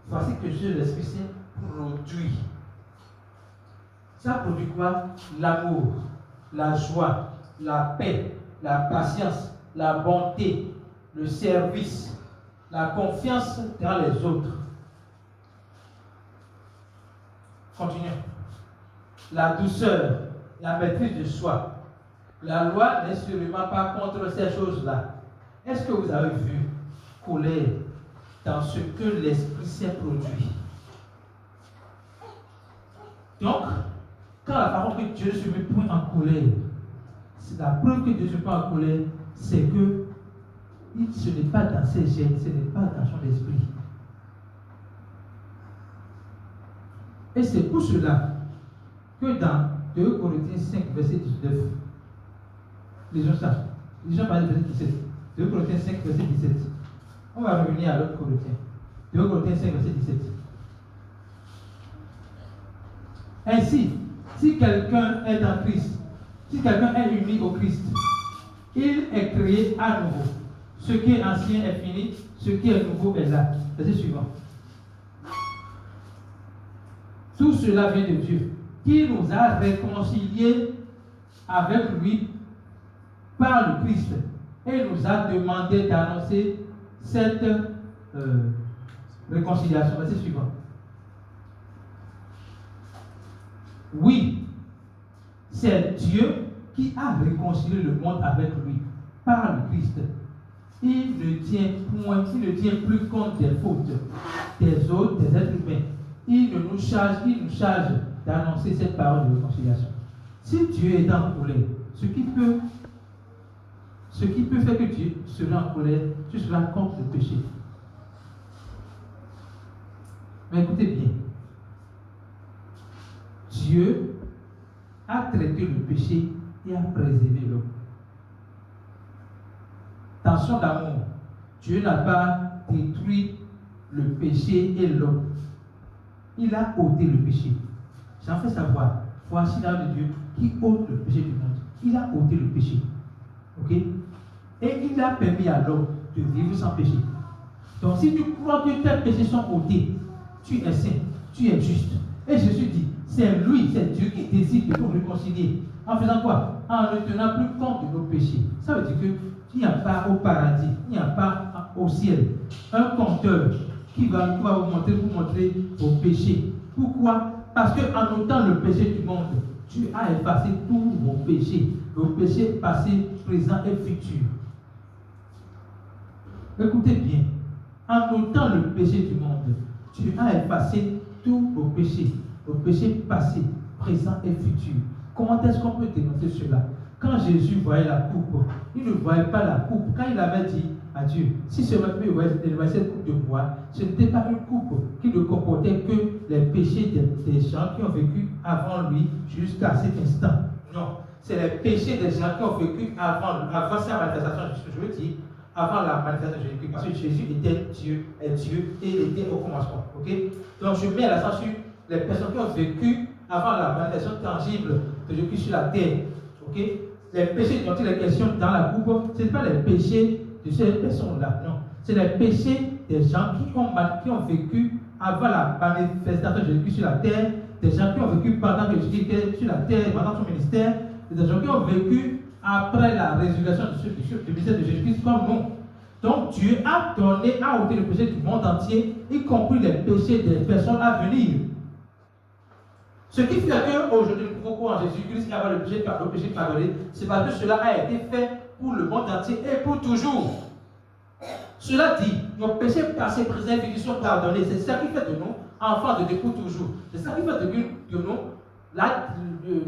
B: Voici ce que l'Esprit Saint produit. Ça produit quoi? L'amour, la joie, la paix, la patience, la bonté, le service, la confiance dans les autres. Continuons. La douceur, la maîtrise de soi. La loi n'est sûrement pas contre ces choses-là. Est-ce que vous avez vu colère dans ce que l'Esprit Saint produit? Donc, quand la parole que Dieu ne se met point en colère, c'est la preuve que Dieu ne se met pas en colère, c'est que ce n'est pas dans ses gènes, ce n'est pas dans son esprit. Et c'est pour cela que dans 2 Corinthiens 5, verset 19, lisons ça. Lisons par le verset 17. 2 Corinthiens 5, verset 17. On va revenir à l'autre Corinthiens. 2 Corinthiens 5, verset 17. Ainsi, si quelqu'un est en Christ, si quelqu'un est uni au Christ, il est créé à nouveau. Ce qui est ancien est fini, ce qui est nouveau est là. Verset suivant. Tout cela vient de Dieu, qui nous a réconciliés avec lui par le Christ et nous a demandé d'annoncer cette réconciliation. Verset suivant. Oui, c'est Dieu qui a réconcilié le monde avec lui par le Christ. Il ne tient plus compte des fautes des autres, des êtres humains. Il nous charge d'annoncer cette parole de réconciliation. Si Dieu est en colère, ce qui peut faire que Dieu sera en colère, tu seras contre le péché. Mais écoutez bien, Dieu a traité le péché et a préservé l'homme. Dans son amour, Dieu n'a pas détruit le péché et l'homme. Il a ôté le péché. J'en fais savoir. Voici l'âme de Dieu qui ôte le péché du monde. Il a ôté le péché. Ok? Et il a permis à l'homme de vivre sans péché. Donc si tu crois que tes péchés sont ôtés, tu es saint, tu es juste. Et Jésus dit, c'est lui, c'est Dieu qui décide de nous réconcilier. En faisant quoi? En ne tenant plus compte de nos péchés. Ça veut dire qu'il n'y a pas au paradis, il n'y a pas au ciel un compteur qui va vous montrer vos péchés. Pourquoi? Parce qu'en ôtant le péché du monde, tu as effacé tous vos péchés passés, présents et futurs. Écoutez bien, en ôtant le péché du monde, tu as effacé tous vos péchés passés, présents et futurs. Comment est-ce qu'on peut dénoncer cela? Quand Jésus voyait la coupe, il ne voyait pas la coupe. Quand il avait dit à Dieu, si ce matin il voyait cette coupe de bois, ce n'était pas une coupe qui ne comportait que les péchés des gens qui ont vécu avant lui jusqu'à cet instant. Non, c'est les péchés des gens qui ont vécu avant sa manifestation. Je veux dire, avant la manifestation de Jésus, parce que Jésus était Dieu, et il était au commencement. Okay? Donc je mets l'accent sur les personnes qui ont vécu avant la manifestation tangible de Jésus sur la terre. Okay? Les péchés dont il est question dans la coupe, ce n'est pas les péchés de ces personnes-là, non. C'est les péchés des gens qui ont vécu avant la manifestation de Jésus sur la terre, des gens qui ont vécu pendant que Jésus était sur la terre, pendant son ministère, des gens qui ont vécu après la résurrection du ministère de Jésus-Christ comme nous. Donc Dieu a ôté le péché du monde entier, y compris les péchés des personnes à venir. Ce qui fait qu'aujourd'hui nous pouvons croire en Jésus-Christ et avoir le péché pardonné, c'est parce que cela a été fait pour le monde entier et pour toujours. Cela dit, nos péchés passés, présents et futurs sont pardonnés. C'est ça qui fait de nous enfants de Dieu pour toujours. C'est ça qui fait de nous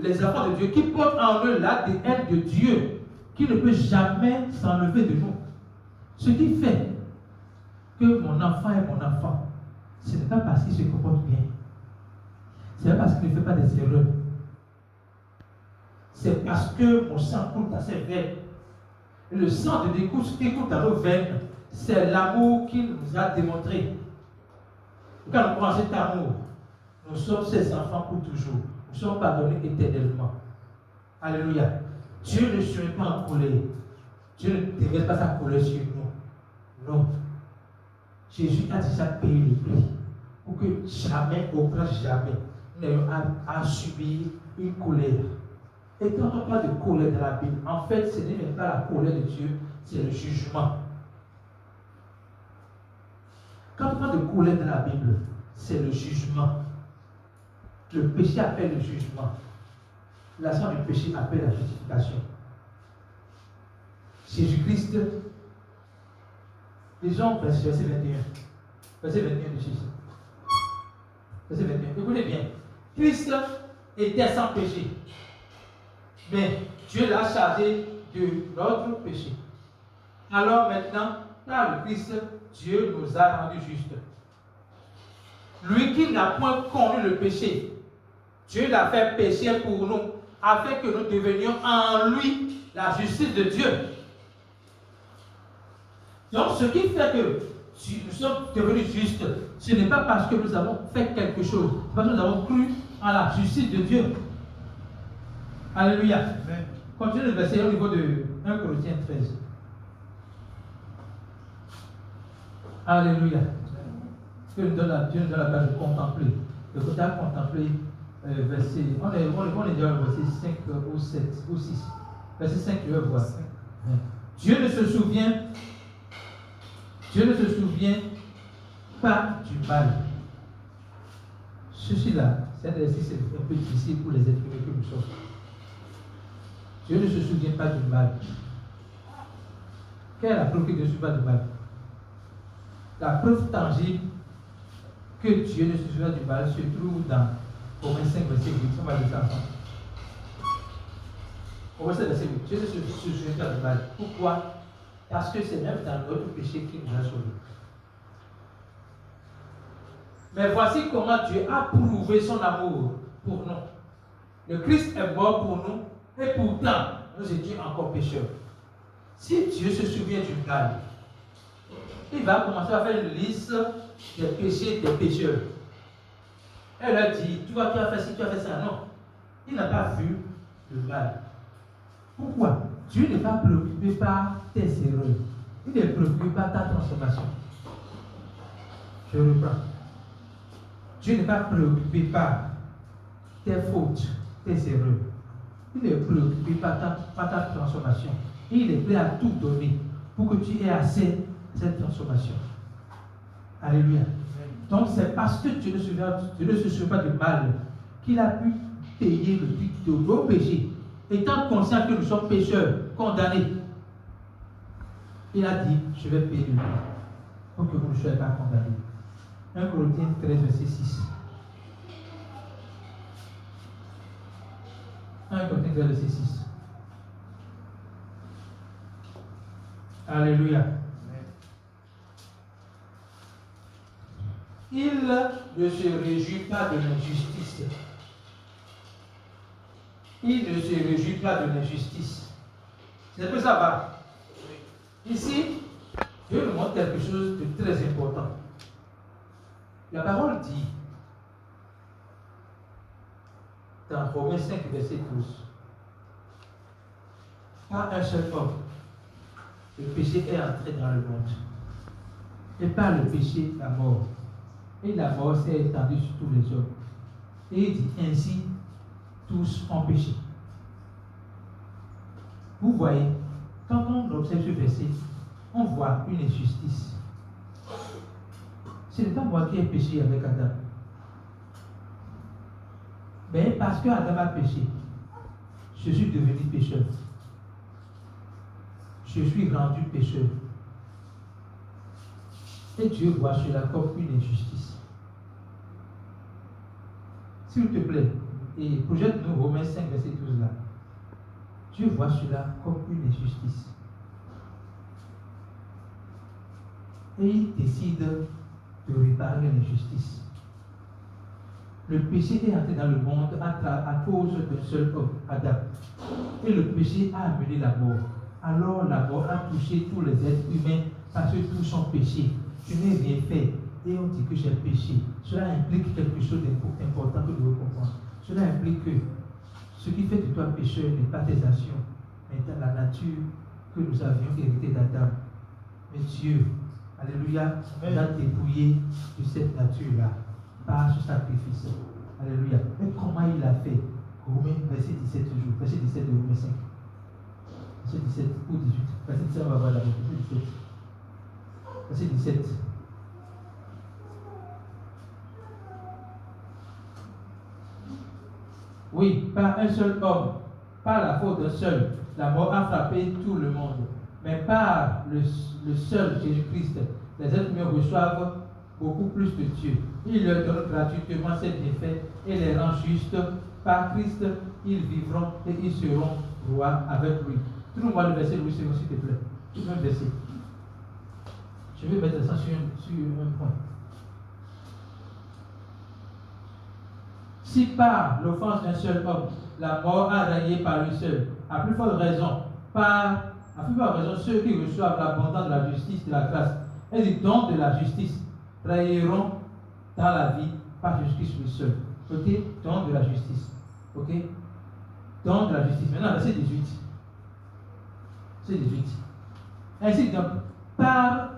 B: les enfants de Dieu qui portent en eux l'ADN de Dieu, qui ne peut jamais s'enlever de nous. Ce qui fait que mon enfant est mon enfant, ce n'est pas parce qu'il se comporte bien. Ce n'est pas parce qu'il ne fait pas des erreurs. C'est parce que mon sang coule dans ses veines. Et le sang de Dieu qui coule dans nos veines, c'est l'amour qu'il nous a démontré. Quand nous prenons cet amour, nous sommes ses enfants pour toujours. Nous sommes pardonnés éternellement. Alléluia. Dieu ne serait pas en colère. Dieu ne déverse pas sa colère sur nous. Non. Jésus a déjà payé le prix pour que jamais, au grand jamais, nous n'ayons à subir une colère. Et quand on parle de colère dans la Bible, en fait, ce n'est même pas la colère de Dieu, c'est le jugement. Quand on parle de colère dans la Bible, c'est le jugement. Le péché appelle le jugement. L'action du péché appelle la justification. Jésus-Christ, lisons verset 21. Verset 21 de Jésus. Verset 21. Écoutez bien. Christ était sans péché. Mais Dieu l'a chargé de notre péché. Alors maintenant, par le Christ, Dieu nous a rendus justes. Lui qui n'a point connu le péché, Dieu l'a fait pécher pour nous, afin que nous devenions en lui la justice de Dieu. Donc, ce qui fait que nous sommes devenus justes, ce n'est pas parce que nous avons fait quelque chose, c'est parce que nous avons cru en la justice de Dieu. Alléluia. Amen. Continuez le verset au niveau de 1 Corinthiens 13. Alléluia. Dieu nous donne la base de contempler. Le côté à contempler, verset. On est déjà au verset 5 ou 7 ou 6. Verset 5, je vais voir. Dieu ne se souvient pas du mal. Ceci-là, c'est un peu difficile pour les êtres humains que nous sommes. Dieu ne se souvient pas du mal. Quelle est la preuve que Dieu ne se souvient pas du mal? La preuve tangible que Dieu ne se souvient du mal se trouve dans Romains 5, verset 8. On va lire ça ensemble. Romains 5, verset 8. Dieu ne se souvient pas du mal. Pourquoi? Parce que c'est même dans notre péché qu'il nous a sauvés. Mais voici comment Dieu a prouvé son amour pour nous. Le Christ est mort pour nous et pourtant nous étions encore pécheurs. Si Dieu se souvient du mal, il va commencer à faire une liste des péchés des pécheurs. Elle leur dit, tu as fait ci, tu as fait ça. Non, il n'a pas vu le mal. Pourquoi? Dieu n'est pas préoccupé par tes erreurs. Il est préoccupé par ta transformation. Je reprends. Dieu n'est pas préoccupé par tes fautes, tes erreurs. Il est préoccupé par ta transformation. Et il est prêt à tout donner pour que tu aies accès à cette transformation. Alléluia. Donc c'est parce que Dieu ne se souvient pas du mal qu'il a pu payer le prix de nos péchés. Étant conscient que nous sommes pécheurs, condamnés, il a dit, je vais payer le prix pour que vous ne soyez pas condamnés. 1 Corinthiens 13, verset 6. 1 Corinthiens 13, verset 6. Alléluia. Il ne se réjouit pas de l'injustice. Il ne se réjouit pas de l'injustice. C'est que ça va. Ici, Dieu nous montre quelque chose de très important. La parole dit, dans Romains 5, verset 12, par un seul homme, le péché est entré dans le monde. Et par le péché, la mort. Et la mort s'est étendue sur tous les hommes. Et il dit, ainsi, tous ont péché. Vous voyez, quand on observe ce verset, on voit une injustice. Ce n'est pas moi qui ai péché avec Adam. Mais parce que Adam a péché, je suis devenu pécheur. Je suis rendu pécheur. Et Dieu voit cela comme une injustice. S'il te plaît, et projette-nous Romains 5, verset 12 là. Dieu voit cela comme une injustice. Et il décide de réparer l'injustice. Le péché est entré dans le monde à cause d'un seul homme, Adam. Et le péché a amené la mort. Alors la mort a touché tous les êtres humains parce que tous ont péché. Je n'ai rien fait et on dit que j'ai péché. Cela implique quelque chose d'important que nous devons comprendre. Cela implique que ce qui fait de toi pécheur n'est pas tes actions, mais la nature que nous avions héritée d'Adam. Mais Dieu, alléluia, nous a dépouillé de cette nature-là par ce sacrifice. Alléluia. Mais comment il a fait? Romains, verset 17 toujours, verset 17 de Romains 5. Verset 17 ou 18. Verset 17, on va voir d'abord. Verset 17. Verset 17. Oui, par un seul homme, par la faute d'un seul, la mort a frappé tout le monde. Mais par le seul Jésus-Christ, les êtres humains reçoivent beaucoup plus de Dieu. Il leur donne gratuitement ses bienfaits et les rend justes. Par Christ, ils vivront et ils seront rois avec lui. Trouve-moi le verset Louis, s'il te plaît. Tout le même verset. Je vais mettre ça sur un point. Si par l'offense d'un seul homme, la mort a régné par lui seul, à plus forte raison, ceux qui reçoivent l'abondance de la justice, de la grâce, et du don de la justice, régneront dans la vie par Jésus-Christ lui seul. Ok? Don de la justice. Ok? Don de la justice. Maintenant, verset 18. C'est 18. Ainsi donc,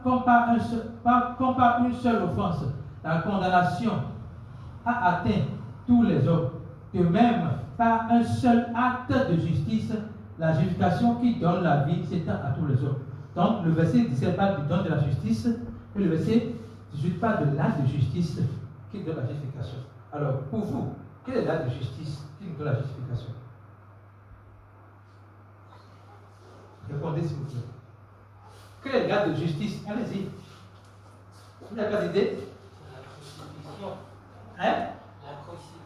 B: comme par une seule offense, la condamnation a atteint tous les hommes. De même, par un seul acte de justice, la justification qui donne la vie s'étend à tous les hommes. Donc, le verset 17 parle du don de la justice, et le verset 18 parle de l'acte de justice qui donne la justification. Alors, pour vous, quel est l'acte de justice qui nous donne la justification? Répondez s'il vous plaît. Quel est l'acte de justice? Allez-y. Vous n'avez pas d'idée? Hein?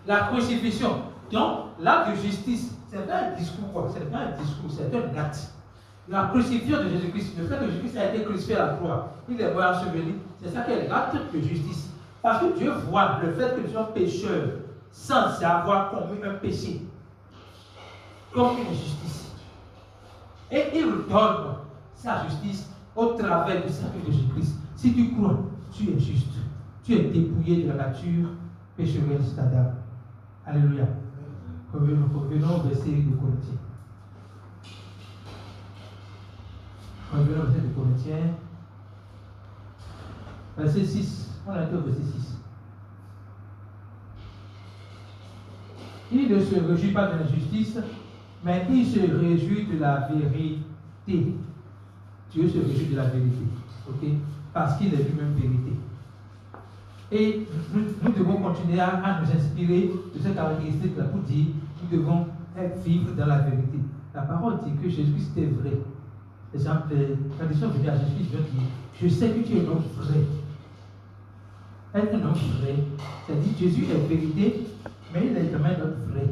B: La crucifixion. Donc, l'acte de justice, c'est pas un discours, quoi. C'est pas un discours, c'est un acte. La crucifixion de Jésus-Christ, le fait que Jésus-Christ a été crucifié à la croix, il est mort enseveli, c'est ça qui est l'acte de justice. Parce que Dieu voit le fait que nous sommes pécheurs sans avoir commis un péché comme une justice. Et il donne sa justice au travers du sacrifice de Jésus-Christ. Si tu crois, tu es juste. Tu es dépouillé de la nature pécheresse d'Adam. Alléluia. Revenons au verset de Corinthiens. Revenons au verset de Corinthiens. Verset 6. On a été au verset 6. Il ne se réjouit pas de l'injustice, mais il se réjouit de la vérité. Dieu se réjouit de la vérité. Ok? Parce qu'il est lui-même vérité. Et nous devons continuer à nous inspirer de cette caractéristique-là pour dire nous devons vivre dans la vérité. La parole dit que Jésus-Christ était vrai. Exemple, quand ils sont venus à Jésus-Christ, ils ont dit je sais que tu es un homme vrai. Être un homme vrai, c'est-à-dire Jésus est vérité, mais il est quand même un homme vrai.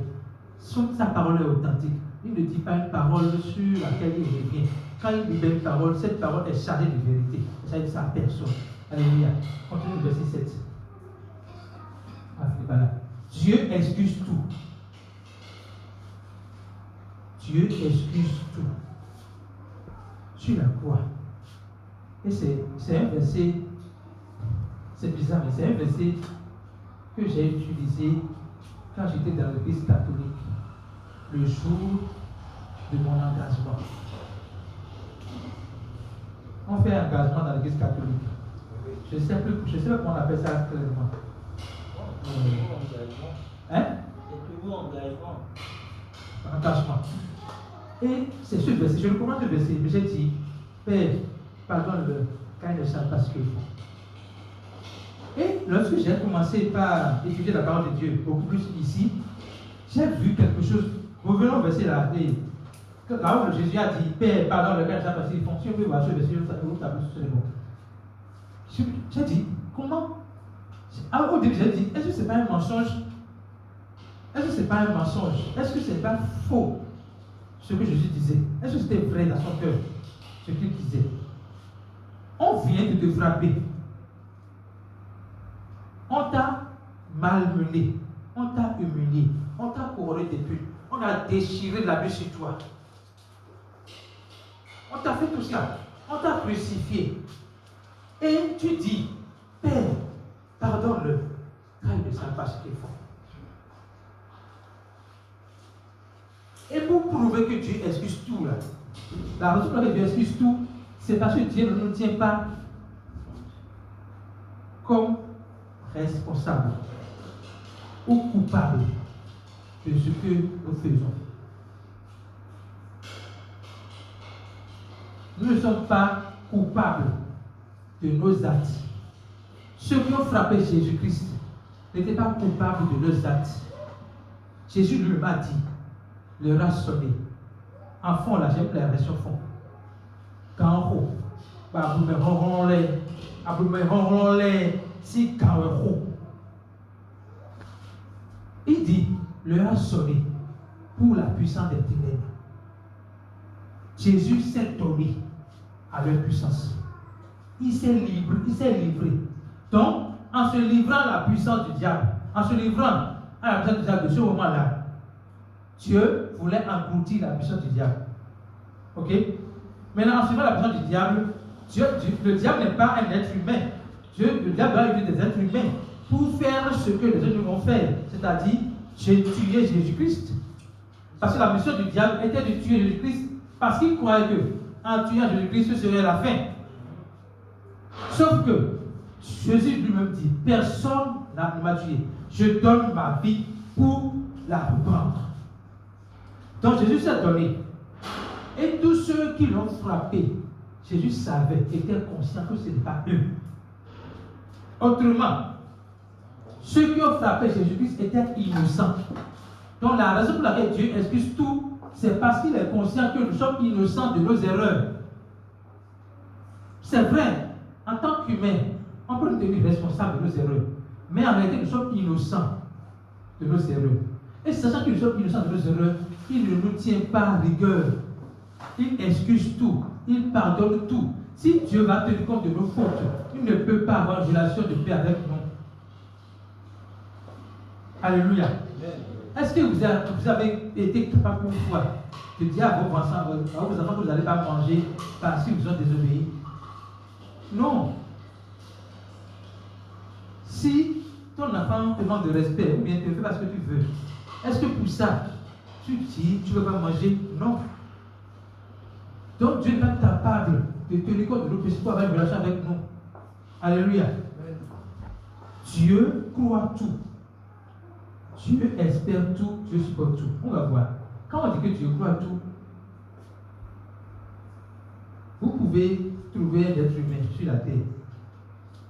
B: Sa parole est authentique. Il ne dit pas une parole sur laquelle il revient. Quand il dit une parole, cette parole est chargée de vérité. Ça dit sa personne. Alléluia. Continue le verset 7. Voilà. Dieu excuse tout. Dieu excuse tout. Sur la croix. Et c'est un verset, c'est bizarre, mais c'est un verset que j'ai utilisé quand j'étais dans l'église catholique, le jour de mon engagement. On fait un engagement dans l'église catholique. Je ne sais pas comment on appelle ça clairement. Hein?
C: C'est toujours engagement.
B: Engagement. Et c'est ce verset, je le commence le verset, mais j'ai dit, Père, pardonne-le, car il ne savent pas ce qu'ils font. Et lorsque j'ai commencé par étudier la parole de Dieu, beaucoup plus ici, j'ai vu quelque chose. Revenons au verset là. Là où Jésus a dit, Père, pardonne-le, car il ne savent pas ce qu'ils font. Si on peut voir ce verset, on tape sur les mots. J'ai dit, comment? Au début, j'ai dit, est-ce que ce n'est pas un mensonge? Est-ce que ce n'est pas un mensonge? Est-ce que ce n'est pas faux? Ce que Jésus disait. Est-ce que c'était vrai dans son cœur? Ce qu'il disait. On vient de te frapper. On t'a malmené. On t'a humilié. On t'a couronné d'épines. On a déchiré l'habit sur toi. On t'a fait tout ça. On t'a crucifié. Et tu dis, Père, pardonne-le, car ils ne savent pas ce qu'ils font. Et pour prouver que Dieu excuse tout, là, la raison pour laquelle Dieu excuse tout, c'est parce que Dieu ne nous tient pas comme responsables ou coupables de ce que nous faisons. Nous ne sommes pas coupables de nos actes. Ceux qui ont frappé Jésus-Christ n'étaient pas coupables de leurs actes. Jésus lui m'a dit, leur a sonné. En fond, là, j'aime la version fond. Quand on si quand il dit, leur a sonné pour la puissance des ténèbres. Jésus s'est donné à leur puissance. Il s'est livré. Donc, en se livrant à la puissance du diable, en se livrant à la puissance du diable de ce moment-là, Dieu voulait engloutir la puissance du diable. Ok? Maintenant, en suivant la puissance du diable, le diable n'est pas un être humain. Le diable doit utiliser des êtres humains pour faire ce que les êtres humains vont faire, c'est-à-dire j'ai tué Jésus-Christ. Parce que la mission du diable était de tuer Jésus-Christ parce qu'il croyait que en tuant Jésus-Christ, ce serait la fin. Sauf que Jésus lui-même dit, personne ne m'a tué. Je donne ma vie pour la reprendre. Donc Jésus s'est donné. Et tous ceux qui l'ont frappé, Jésus savait, était conscient que ce n'est pas eux. Autrement, ceux qui ont frappé Jésus-Christ étaient innocents. Donc la raison pour laquelle Dieu excuse tout, c'est parce qu'il est conscient que nous sommes innocents de nos erreurs. C'est vrai, en tant qu'humains, on peut nous tenir responsables de nos erreurs. Mais en réalité, nous sommes innocents de nos erreurs. Et sachant que nous sommes innocents de nos erreurs, il ne nous tient pas à rigueur. Il excuse tout. Il pardonne tout. Si Dieu va tenir compte de nos fautes, il ne peut pas avoir une relation de paix avec nous. Alléluia. Est-ce que vous avez été capable une fois de dire à vos enfants que vous n'allez pas manger parce qu'ils vous ont désobéi? Non. Si ton enfant te demande de respect ou bien te fait parce que tu veux, est-ce que pour ça, tu dis tu ne veux pas manger? Non. Donc Dieu n'est pas capable de tenir compte de nos péchés pour avoir une relation avec nous. Alléluia. Dieu croit tout. Dieu espère tout, Dieu supporte tout. On va voir. Quand on dit que Dieu croit tout, vous pouvez trouver un être humain sur la terre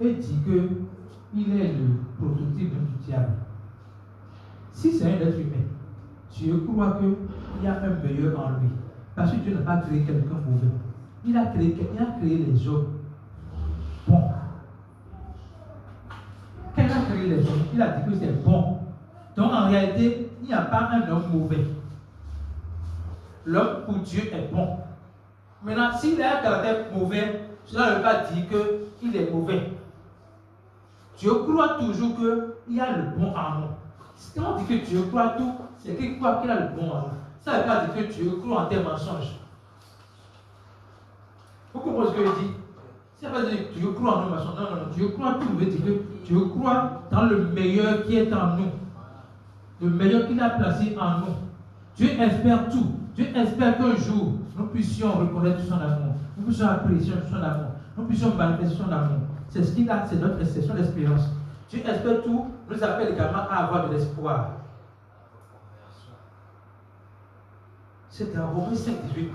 B: et dire qu'il est le prototype du diable. Si c'est un être humain, Dieu croit qu'il y a un meilleur en lui. Parce que Dieu n'a pas créé quelqu'un mauvais. Il a créé les hommes bons. Quand il a créé les hommes, il a dit que c'est bon. Donc en réalité, il n'y a pas un homme mauvais. L'homme pour Dieu est bon. Maintenant, s'il a un caractère mauvais, cela ne veut pas dire qu'il est mauvais. Dieu croit toujours qu'il y a le bon en nous. Quand on dit que Dieu croit tout, c'est qu'il croit qu'il a le bon en nous. Ça ne veut pas dire que Dieu croit en tes mensonges. Vous comprenez ce que je dis? Ça ne veut pas dire que Dieu croit en nos mensonges. Non, non, non. Dieu croit tout. Veut dire que Dieu croit dans le meilleur qui est en nous. Le meilleur qu'il a placé en nous. Dieu espère tout. Dieu espère qu'un jour, nous puissions reconnaître son amour. Nous puissions apprécier son amour. Nous puissions manifester son amour. C'est ce qu'il a, c'est notre expression d'espérance. Dieu espère tout, nous appelle également à avoir de l'espoir. C'est dans Romains 5, 18.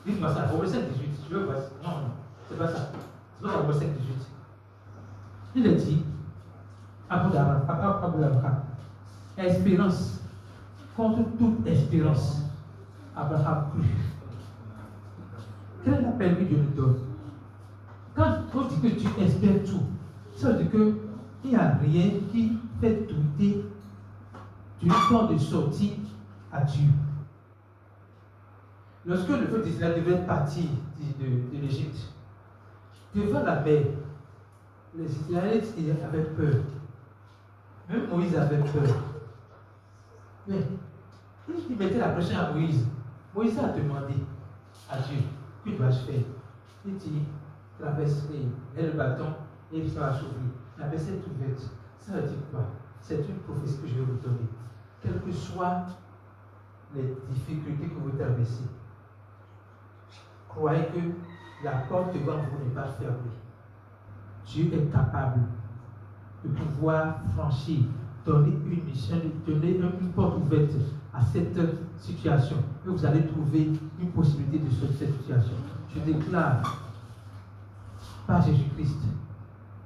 B: Dites-moi ça, Romains 5, 18. Je veux voir. Non, non, c'est pas ça. C'est pas ça, Romains 5, 18. Il est dit, Abraham, espérance, contre toute espérance, Abraham crut. Quel est l'appel que Dieu nous donne? Quand on dit que Dieu espère tout, ça veut dire qu'il n'y a rien qui fait douter d'une porte de sortie à Dieu. Lorsque le peuple d'Israël devait partir de l'Égypte, devant la mer, les Israélites avaient peur. Même Moïse avait peur. Mais il mettait la pression à Moïse. Moïse a demandé à Dieu, que dois-je faire? Il dit, traverse le bâton et ça va s'ouvrir. La baisse est ouverte. Ça veut dire quoi? C'est une prophétie que je vais vous donner. Quelles que soient les difficultés que vous traversez, croyez que la porte devant vous n'est pas fermée. Dieu est capable de pouvoir franchir, donner une mission, donner une porte ouverte à cette situation. Et vous allez trouver une possibilité de sortir de cette situation. Je déclare par Jésus-Christ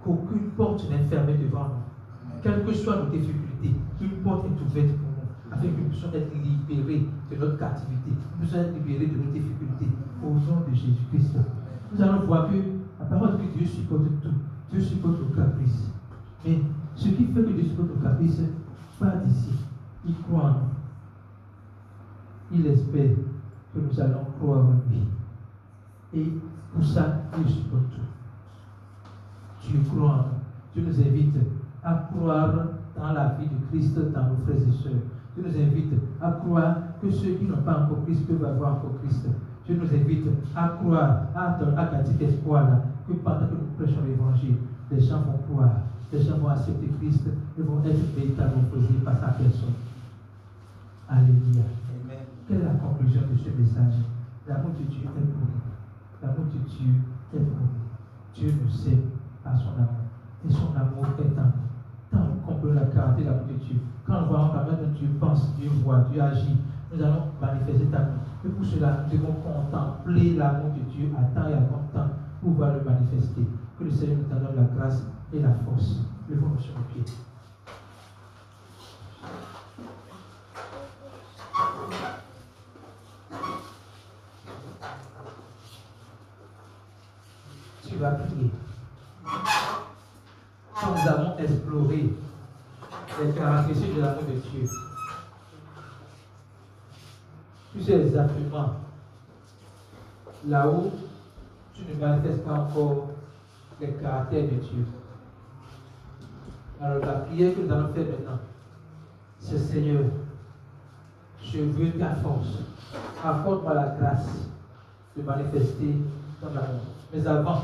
B: qu'aucune porte n'est fermée devant nous. Quelles que soient nos difficultés, une porte est ouverte pour nous, afin que nous puissions être libérés de notre captivité, nous puissions être libérés de nos difficultés, au nom de Jésus-Christ. Nous allons voir que la parole dit que Dieu supporte tout. Dieu supporte nos caprices. Mais ce qui fait que Dieu supporte nos caprices, pas d'ici. Il croit en nous. Il espère que nous allons croire en lui. Et pour ça, Dieu supporte tout. Dieu croit en nous. Dieu nous invite à croire dans la vie du Christ dans nos frères et sœurs. Dieu nous invite à croire que ceux qui n'ont pas encore Christ peuvent avoir encore Christ. Dieu nous invite à croire, à garder cet espoir-là, que pendant que nous prêchons l'évangile, les gens vont croire, les gens vont accepter Christ et vont être véritablement posés par sa personne. Alléluia.
A: Amen.
B: Quelle est la conclusion de ce message? L'amour de Dieu est pour nous. L'amour de Dieu est pour nous. Dieu nous aime par son amour. Et son amour est en nous. Tant qu'on peut la caractère de l'amour de Dieu, quand nous voyons la manière dont Dieu pense, Dieu voit, Dieu agit, nous allons manifester cet amour. Et pour cela, nous devons contempler l'amour de Dieu à temps et à long temps pour pouvoir le manifester. Que le Seigneur nous donne la grâce et la force. Levons-nous sur nos pieds. Tu vas prier. Quand nous avons exploré les caractéristiques de l'amour de Dieu, tu sais exactement là où tu ne manifestes pas encore les caractères de Dieu. Alors la prière que nous allons faire maintenant, c'est Seigneur, je veux ta force. Accorde-moi la grâce de manifester ton amour. Mais avant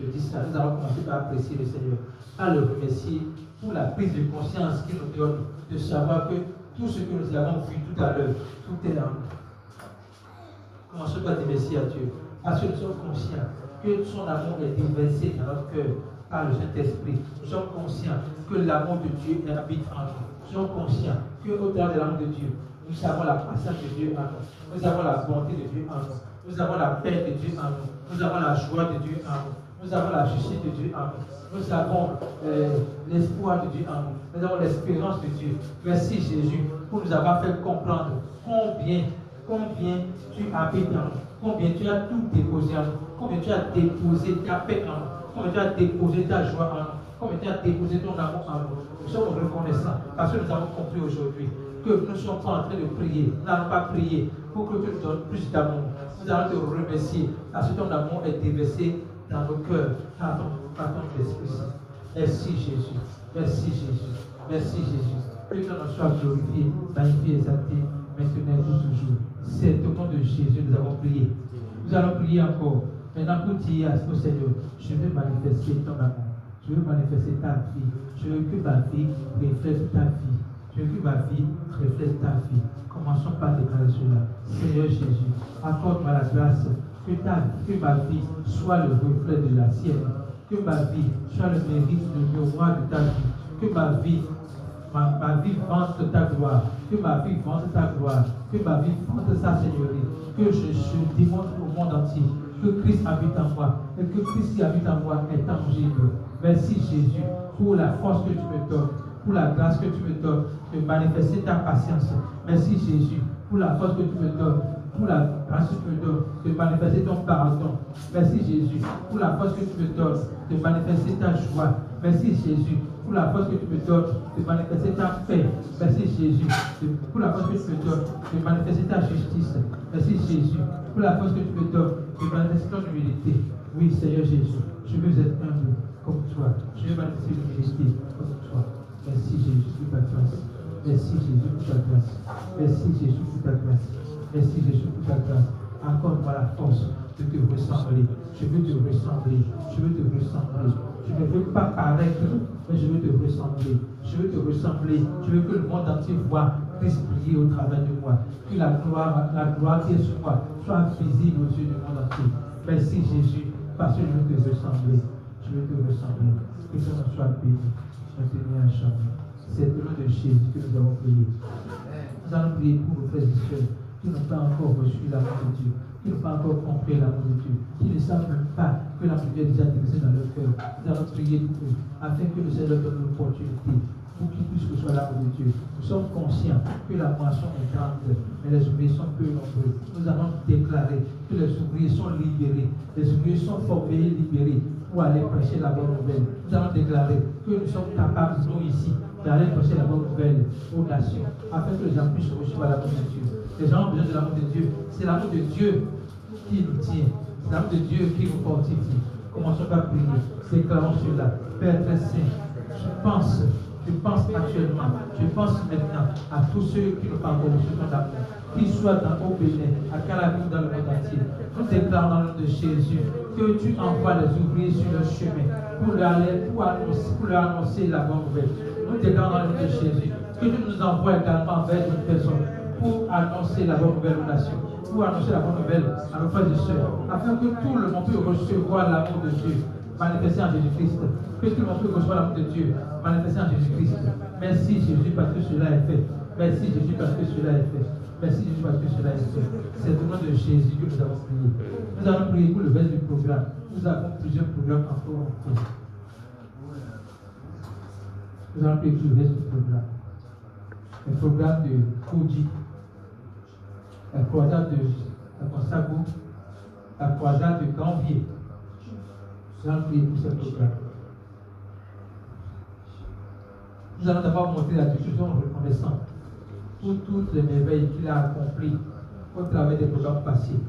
B: de dire ça, nous allons commencer par apprécier le Seigneur, par le remercier pour la prise de conscience qu'il nous donne de savoir que tout ce que nous avons vu tout à l'heure, tout est en nous. Commençons par dire merci à Dieu, parce que nous sommes conscients que son amour est déversé dans notre cœur par le Saint-Esprit. Nous sommes conscients que l'amour de Dieu habite en nous. Nous sommes conscients qu'au-delà de l'amour de Dieu, nous avons la patience de Dieu en nous. Nous avons la bonté de Dieu en nous. Nous avons la paix de Dieu en nous. Nous avons la joie de Dieu en nous. Nous avons la justice de Dieu en nous. Nous avons l'espoir de Dieu en nous. Nous avons l'espérance de Dieu. Merci Jésus pour nous avoir fait comprendre combien tu habites en nous. Combien tu as tout déposé en nous. Combien tu as déposé ta paix en nous. Combien tu as déposé ta joie en nous. Combien tu as déposé ton amour en nous. Nous sommes reconnaissants parce que nous avons compris aujourd'hui que nous ne sommes pas en train de prier. Nous n'allons pas prier pour que tu nous donnes plus d'amour. Nous allons te remercier parce que ton amour est déversé dans nos cœurs par ton esprit. Merci Jésus. Merci Jésus. Merci Jésus. Que ton nom soit glorifié, magnifié, exalté, maintenant et pour toujours. C'est au nom de Jésus nous avons prié. Nous allons prier encore. Maintenant pour dire au Seigneur, je veux manifester ton amour. Je veux manifester ta vie. Je veux que ma vie reflète ta vie. Je veux que ma vie reflète ta vie. Commençons par déclarer cela. Seigneur Jésus, accorde-moi la grâce que ma vie soit le reflet de la sienne. Que ma vie soit le mérite, le miroir de ta vie. Que ma vie vante ta gloire. Que ma vie vante ta gloire. Que ma vie vante sa seigneurie. Que je démontre au monde entier que Christ habite en moi. Et que Christ qui habite en moi est tangible. Merci Jésus pour la force que tu me donnes. Pour la grâce que tu me donnes de manifester ta patience. Merci Jésus pour la force que tu me donnes, pour la grâce que tu me donnes de manifester ton pardon. Merci Jésus pour la force que tu me donnes de manifester ta joie. Merci Jésus pour la force que tu me donnes de manifester ta paix. Merci Jésus pour la force que tu me donnes de manifester ta justice. Merci Jésus pour la force que tu me donnes de manifester ton humilité. Oui Seigneur Jésus, je veux être humble comme toi. Je veux manifester l'humilité comme toi. Merci Jésus pour ta grâce. Merci Jésus pour ta grâce. Merci Jésus pour ta grâce. Merci Jésus pour ta grâce. Accorde-moi la force de te ressembler. Je veux te ressembler. Je veux te ressembler. Je ne veux pas paraître, mais je veux te ressembler. Je veux te ressembler. Je veux que le monde entier voit Christ briller au travers de moi. Que la gloire qui est sur moi soit visible aux yeux du monde entier. Merci Jésus, parce que je veux te ressembler. Je veux te ressembler. Que ton nom soit béni. Maintenant à jamais. C'est au nom de Jésus que nous avons prié. Nous allons prier pour nos frères et sœurs qui n'ont pas encore reçu l'amour de Dieu, qui n'ont pas encore compris l'amour de Dieu, qui ne savent même pas que l'amour de Dieu est déjà déversé dans leur cœur. Nous allons prier pour eux, afin que le Seigneur donne l'opportunité pour qu'ils puissent recevoir l'amour de Dieu. Nous sommes conscients que la moisson est grande, mais les ouvriers sont peu nombreux. Nous allons déclarer que les ouvriers sont libérés, les ouvriers sont formés et libérés pour aller prêcher la bonne nouvelle. Nous allons déclarer que nous sommes capables, nous ici, d'aller prêcher la bonne nouvelle aux nations, afin que les gens puissent recevoir l'amour de Dieu. Les gens ont besoin de l'amour de Dieu. C'est l'amour de Dieu qui nous tient. C'est l'amour de Dieu qui nous fortifie. Commençons par prier. Déclarons cela. Père très saint, Je pense actuellement, je pense maintenant à tous ceux qui n'ont pas encore reçu ton amour, qu'ils soient au Bénin, à Calabi ou dans le monde entier. Nous déclarons dans le nom de Jésus que tu envoies les ouvriers sur le chemin pour leur annoncer la bonne nouvelle. Nous déclarons dans le nom de Jésus que tu nous envoies également vers une personne pour annoncer la bonne nouvelle aux nations, pour annoncer la bonne nouvelle à nos frères et sœurs, afin que tout le monde puisse recevoir l'amour de Dieu manifesté en Jésus-Christ. Que tout le monde puisse recevoir l'amour de Dieu manifesté en Jésus-Christ. Merci Jésus parce que cela est fait. Merci Jésus parce que cela est fait. Merci Jésus parce que cela est fait. C'est au nom de Jésus que nous avons prié. Nous allons prier pour le reste du programme. Nous avons plusieurs programmes encore en cours. Nous allons prier pour le reste du programme. Le programme de Koji, la croisade de Consago, la croisade de Ganvier. Nous allons prier pour ce programme. Nous allons d'abord montrer la discussion reconnaissante pour toutes les merveilles qu'il a accomplies au travers des programmes passés,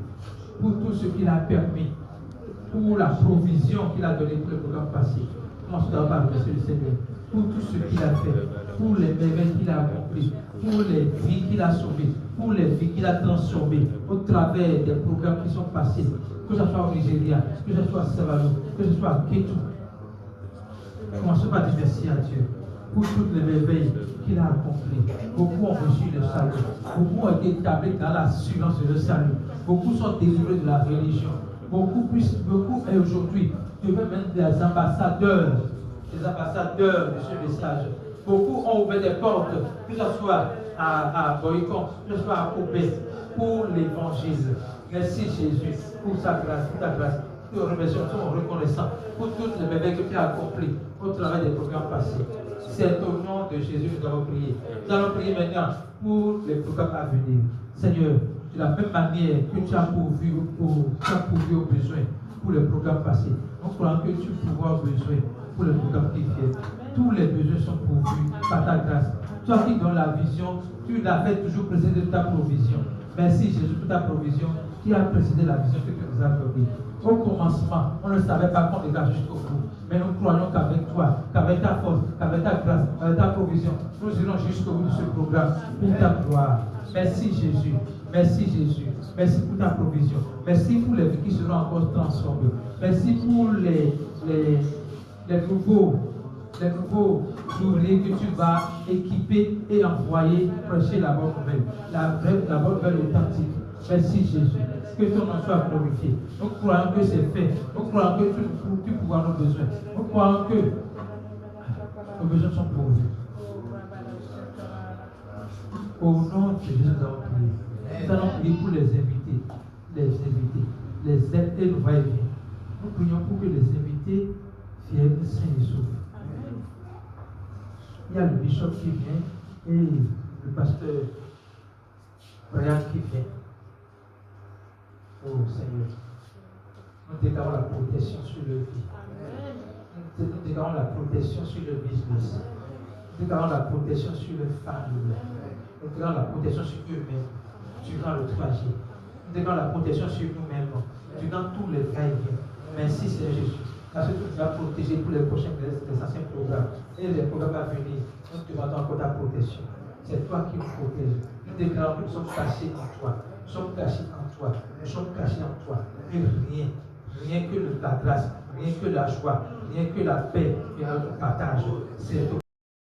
B: pour tout ce qu'il a permis, pour la provision qu'il a donnée pour les programmes passés. Commençons d'abord par remercier le Seigneur pour tout ce qu'il a fait, pour les merveilles qu'il a accomplies, pour les vies qu'il a sauvées, pour les vies qu'il a transformées au travers des programmes qui sont passés, que ce soit au Nigeria, que ce soit à Savalo, que ce soit à Kétou. Commençons par dire merci à Dieu pour toutes les merveilles qu'il a accomplies. Beaucoup ont reçu le salut, beaucoup ont été établis dans l'assurance de le salut, beaucoup sont délivrés de la religion, beaucoup et aujourd'hui deviennent même des ambassadeurs de ce message. Beaucoup ont ouvert des portes, que ce soit à Boycon, que ce soit à Kobe, pour l'évangile. Merci Jésus pour sa grâce, pour ta grâce. Nous remercions, nous sommes reconnaissants pour toutes les merveilles que tu as accomplies au travers des programmes passés. C'est au nom de Jésus que nous avons prié. Nous allons prier maintenant pour les programmes à venir. Seigneur, de la même manière que tu as pourvu aux besoins pour les programmes passés, nous croyons que tu pourras aux besoins pour les programmes qui viennent. Tous les besoins sont pourvus par ta grâce. Toi qui donnes la vision, tu l'as fait toujours précéder de ta provision. Merci Jésus pour ta provision qui a précédé la vision que tu nous as donnée. Au commencement, on ne savait pas qu'on ira jusqu'au bout. Mais nous croyons qu'avec toi, qu'avec ta force, qu'avec ta grâce, avec ta provision, nous irons jusqu'au bout de ce programme pour ta gloire. Merci Jésus. Merci Jésus. Merci pour ta provision. Merci pour les vies qui seront encore transformées. Merci pour les nouveaux ouvriers que tu vas équiper et envoyer prêcher la bonne nouvelle. La bonne nouvelle authentique. Merci Jésus. Que ton nom soit glorifié. Nous croyons que c'est fait. Nous croyons que tu pourras nos besoins. Nous croyons que nos besoins sont pourvus. Au nom de Jésus, nous allons prier. Nous allons prier pour les invités. Les aides et nos va-et-vient. Nous prions pour que les invités viennent sains et saufs. Il y a le bishop qui vient et le pasteur Brian qui vient. Oh Seigneur, nous déclarons la protection sur le vie. Nous déclarons la protection sur le business. Nous déclarons la protection sur les familles. Nous déclarons la protection sur eux-mêmes durant le trajet. Nous déclarons la protection sur nous-mêmes durant tous les va-et-vient. Merci Seigneur Jésus. Parce que tu nous as protégés pour les prochains, les anciens programmes et les programmes à venir. Nous te demandons encore ta protection. C'est toi qui nous protèges. Nous déclarons que nous sommes cachés en toi. Nous sommes cachés en toi. Nous sommes cachés en toi. Et rien que la grâce, rien que la joie, rien que la paix et notre partage. C'est